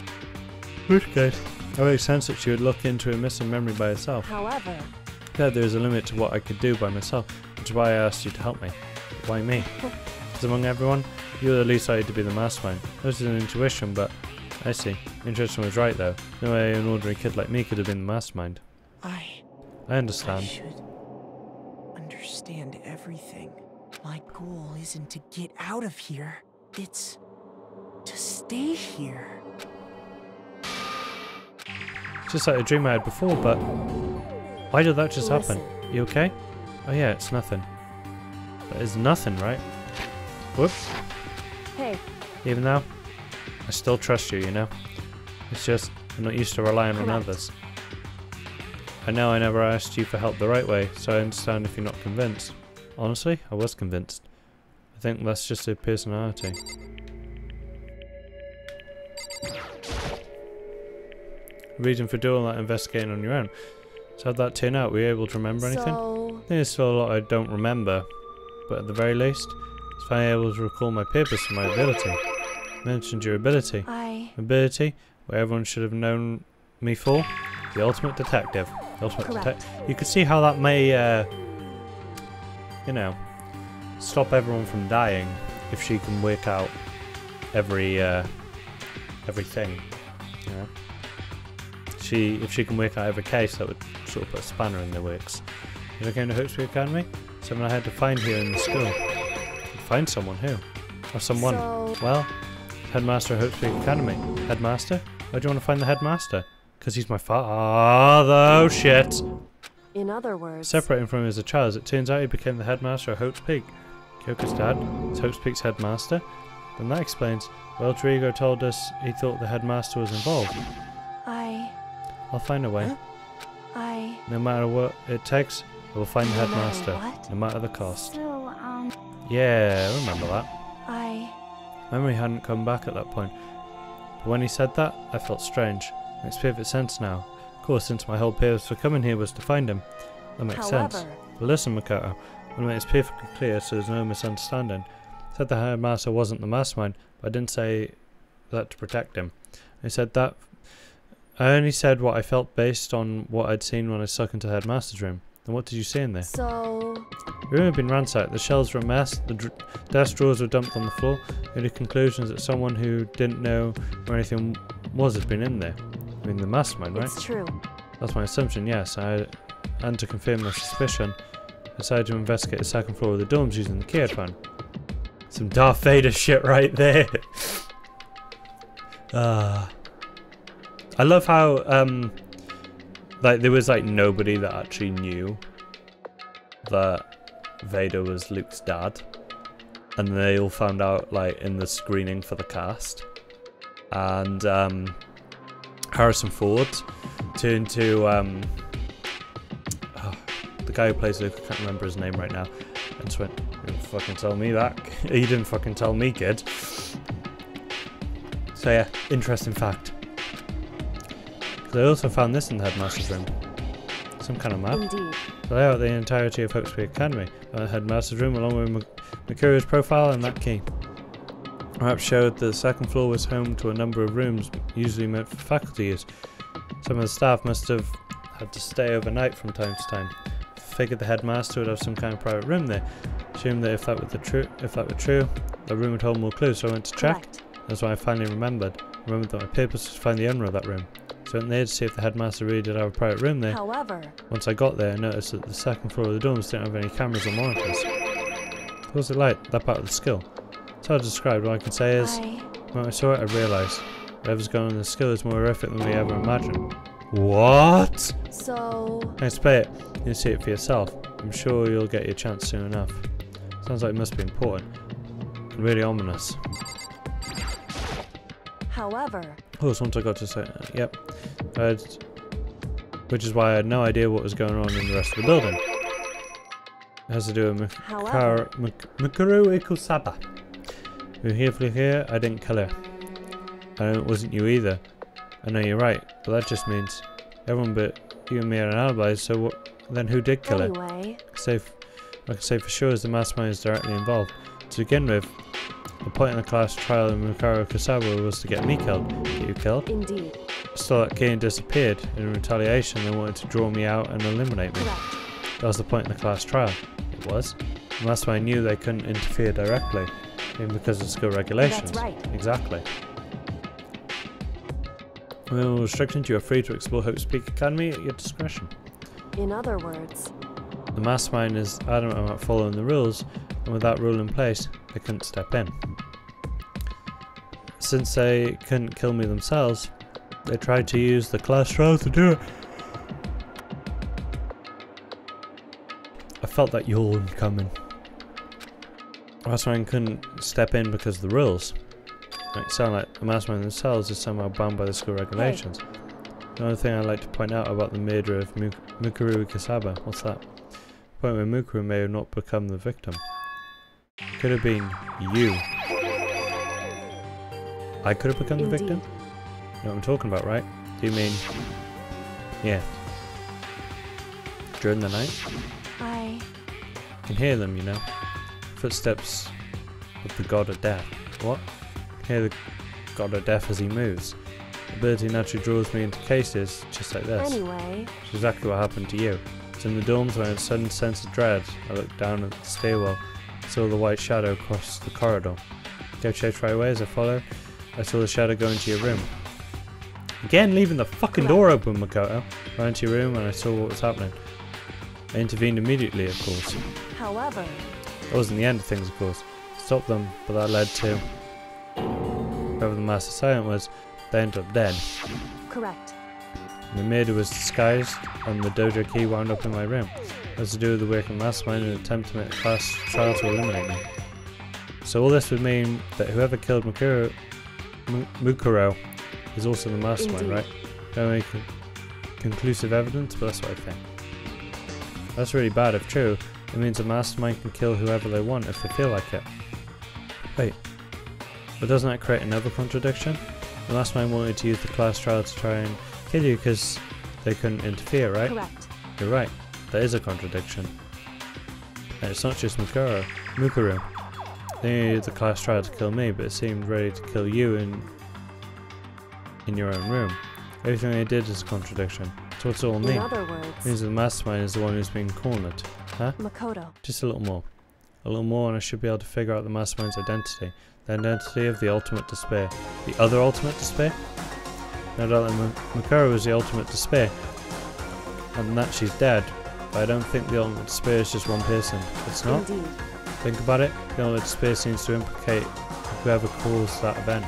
In which case, it makes sense that she would look into a missing memory by herself. However... There is a limit to what I could do by myself, which is why I asked you to help me. But why me? Because among everyone, you were the least likely to be the mastermind. This is an intuition, but... I see. Intuition was right, though. No way an ordinary kid like me could have been the mastermind. I understand. I should understand everything. My goal isn't to get out of here. It's to stay here. Just like a dream I had before, but... Why did that just happen? You okay? Oh yeah, it's nothing. That is nothing, right? Whoops. Hey. Even now, I still trust you, you know? It's just, I'm not used to relying on others. I know I never asked you for help the right way, so I understand if you're not convinced. Honestly, I was convinced. I think that's just a personality. Reason for doing that investigating on your own. So how'd that turn out? Were you able to remember anything? I think there's still a lot I don't remember, but at the very least, it's finally able to recall my purpose and my ability. You mentioned your ability. Ability, where everyone should have known me for. The ultimate detective. The ultimate detective. You could see how that may, you know, stop everyone from dying if she can work out everything. You know, if she can work out every case, that would sort of put a spanner in their works. If I came to Hope Peaks Academy, someone I had to find here in the school. Find someone who? Or someone? Well, headmaster of Hope Peaks Academy. Headmaster? Why do you want to find the headmaster? Because he's my father. Oh shit. In other words... Separating from him as a child, as it turns out he became the headmaster of Hope Peaks. Kyoko's dad is Hope Speak's headmaster? Then that explains why Alter Ego told us he thought the headmaster was involved. I'll find a way. No matter what it takes, I will find the headmaster, no matter the cost. So, Yeah, I remember that. Memory hadn't come back at that point. But when he said that, I felt strange. Makes perfect sense now. Of course, since my whole purpose for coming here was to find him. That makes sense. But listen, Makoto, I want to make this perfectly clear so there's no misunderstanding. I said the headmaster wasn't the mastermind, but I didn't say that to protect him. I only said what I felt based on what I'd seen when I stuck into the headmaster's room. Then what did you see in there? So... The room had been ransacked, the shelves were a mess, the desk drawers were dumped on the floor. The only conclusion is that someone who didn't know where anything was had been in there. I mean, the mastermind, right? It's true. That's my assumption, yes. And to confirm my suspicion, I decided to investigate the second floor of the dorms using the key I'd found. Some Darth Vader shit right there. I love how, like, there was, like, nobody that actually knew that Vader was Luke's dad, and they all found out like in the screening for the cast, and Harrison Ford turned to the guy who plays Luke, I can't remember his name right now, and just went, "You didn't fucking tell me that." "You didn't fucking tell me, kid." So yeah, interesting fact. They also found this in the headmaster's room, some kind of map. Indeed. Lay out the entirety of Hope Speak Academy, headmaster's room along with Makuro's profile and that key. The map showed that the second floor was home to a number of rooms usually meant for faculty use. Some of the staff must have had to stay overnight from time to time. Figured the headmaster would have some kind of private room there. Assumed that if that were true, the room would hold more clues, so I went to check. That's when I finally remembered that my purpose was to find the owner of that room. So I went there to see if the headmaster really did have a private room there. However, once I got there, I noticed that the second floor of the dorms didn't have any cameras or monitors. What was it like, that part of the skill? It's hard to describe. All I can say is, when I saw it, I realised whatever's going on in the skill is more horrific than we ever imagined. What? So... Let's play it. You can see it for yourself. I'm sure you'll get your chance soon enough. Sounds like it must be important. And really ominous. However... Of course, once I got to say, yep. Which is why I had no idea what was going on in the rest of the building. It has to do with Mikuru Ikusaba. Who flew here, I didn't kill her. And it wasn't you either. I know you're right, but that just means everyone but you and me are an alibi, so what, then who did kill her? I can say for sure is the mastermind is directly involved. To begin with, the point in the class trial in Mikuru Ikusaba was to get me killed. Get you killed? Indeed. So that Kane disappeared. In retaliation, they wanted to draw me out and eliminate me. Correct. That was the point in the class trial. It was. And that's why I knew they couldn't interfere directly, even because of school regulations. That's right. Exactly. With no restrictions, you are free to explore Hope Speak Academy at your discretion. In other words, the mastermind is adamant about following the rules, and with that rule in place, they couldn't step in. Since they couldn't kill me themselves, they tried to use the class trial to do it. I felt that yawn coming. Mastermind couldn't step in because of the rules. It sounded like the mastermind themselves is somehow bound by the school regulations. Hey. The only thing I'd like to point out about the murder of Mikuru Ikusaba, what's that? The point where Mikuru may have not become the victim. It could have been you. I could have become the victim? You know what I'm talking about, right? Do you mean... yeah. During the night? I can hear them, you know. Footsteps of the god of death. What? I can hear the god of death as he moves. The ability naturally draws me into cases just like this. Anyway. Which is exactly what happened to you. It's in the dorms when I had a sudden sense of dread. I looked down at the stairwell, saw the white shadow across the corridor. Go chase right away as I followed. I saw the shadow go into your room. Again, leaving the fucking door open, Makoto. I went into your room and I saw what was happening. I intervened immediately, of course. However... That wasn't the end of things, of course. Stopped them, but that led to... whoever the Master Silent was, they ended up dead. Correct. The maid was disguised, and the dojo key wound up in my room. It has to do with the working mastermind in an attempt to make a class trial to eliminate me. So all this would mean that whoever killed Mukuro is also the mastermind, Indeed. right? Don't make conclusive evidence, but that's what I think. That's really bad if true. It means a mastermind can kill whoever they want if they feel like it. Wait, but doesn't that create another contradiction? The mastermind wanted to use the class trial to try and kill you because they couldn't interfere, right? Correct. You're right. That is a contradiction. And it's not just Mukuro. They needed the class trial to kill me, but it seemed ready to kill you in your own room. Everything they did is a contradiction. So what's it all mean? In other words, It means the mastermind is the one who's been cornered. Huh? Makoto. Just a little more. A little more and I should be able to figure out the mastermind's identity. The identity of the ultimate despair. The other ultimate despair? No doubt that Makura was the ultimate despair. And that she's dead. But I don't think the ultimate despair is just one person. It's not? Indeed. Think about it. The ultimate despair seems to implicate whoever caused that event.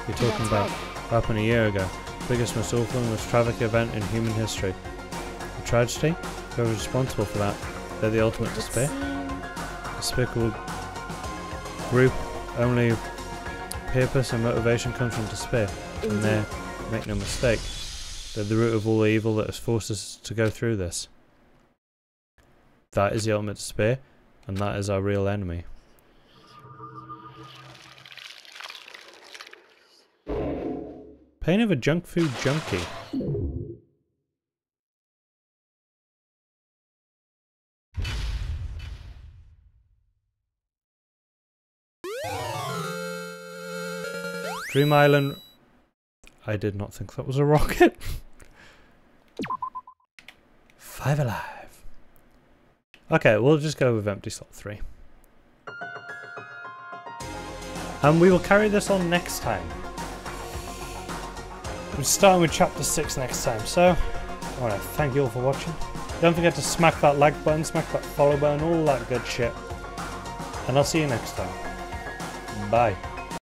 You're talking That's about right. what happened a year ago. Biggest, most awful and most tragic event in human history. A tragedy? Whoever's responsible for that? They're the ultimate It would despair? seem- Despicable group. Only purpose and motivation comes from despair. And Indeed. they're, make no mistake, they're the root of all the evil that has forced us to go through this. That is the ultimate despair, and that is our real enemy. Pain of a junk food junkie. Dream Island. I did not think that was a rocket. 5 alive. Okay, we'll just go with empty slot 3. And we will carry this on next time. We're starting with chapter 6 next time, so I want to thank you all for watching. Don't forget to smack that like button, smack that follow button, all that good shit. And I'll see you next time. Bye.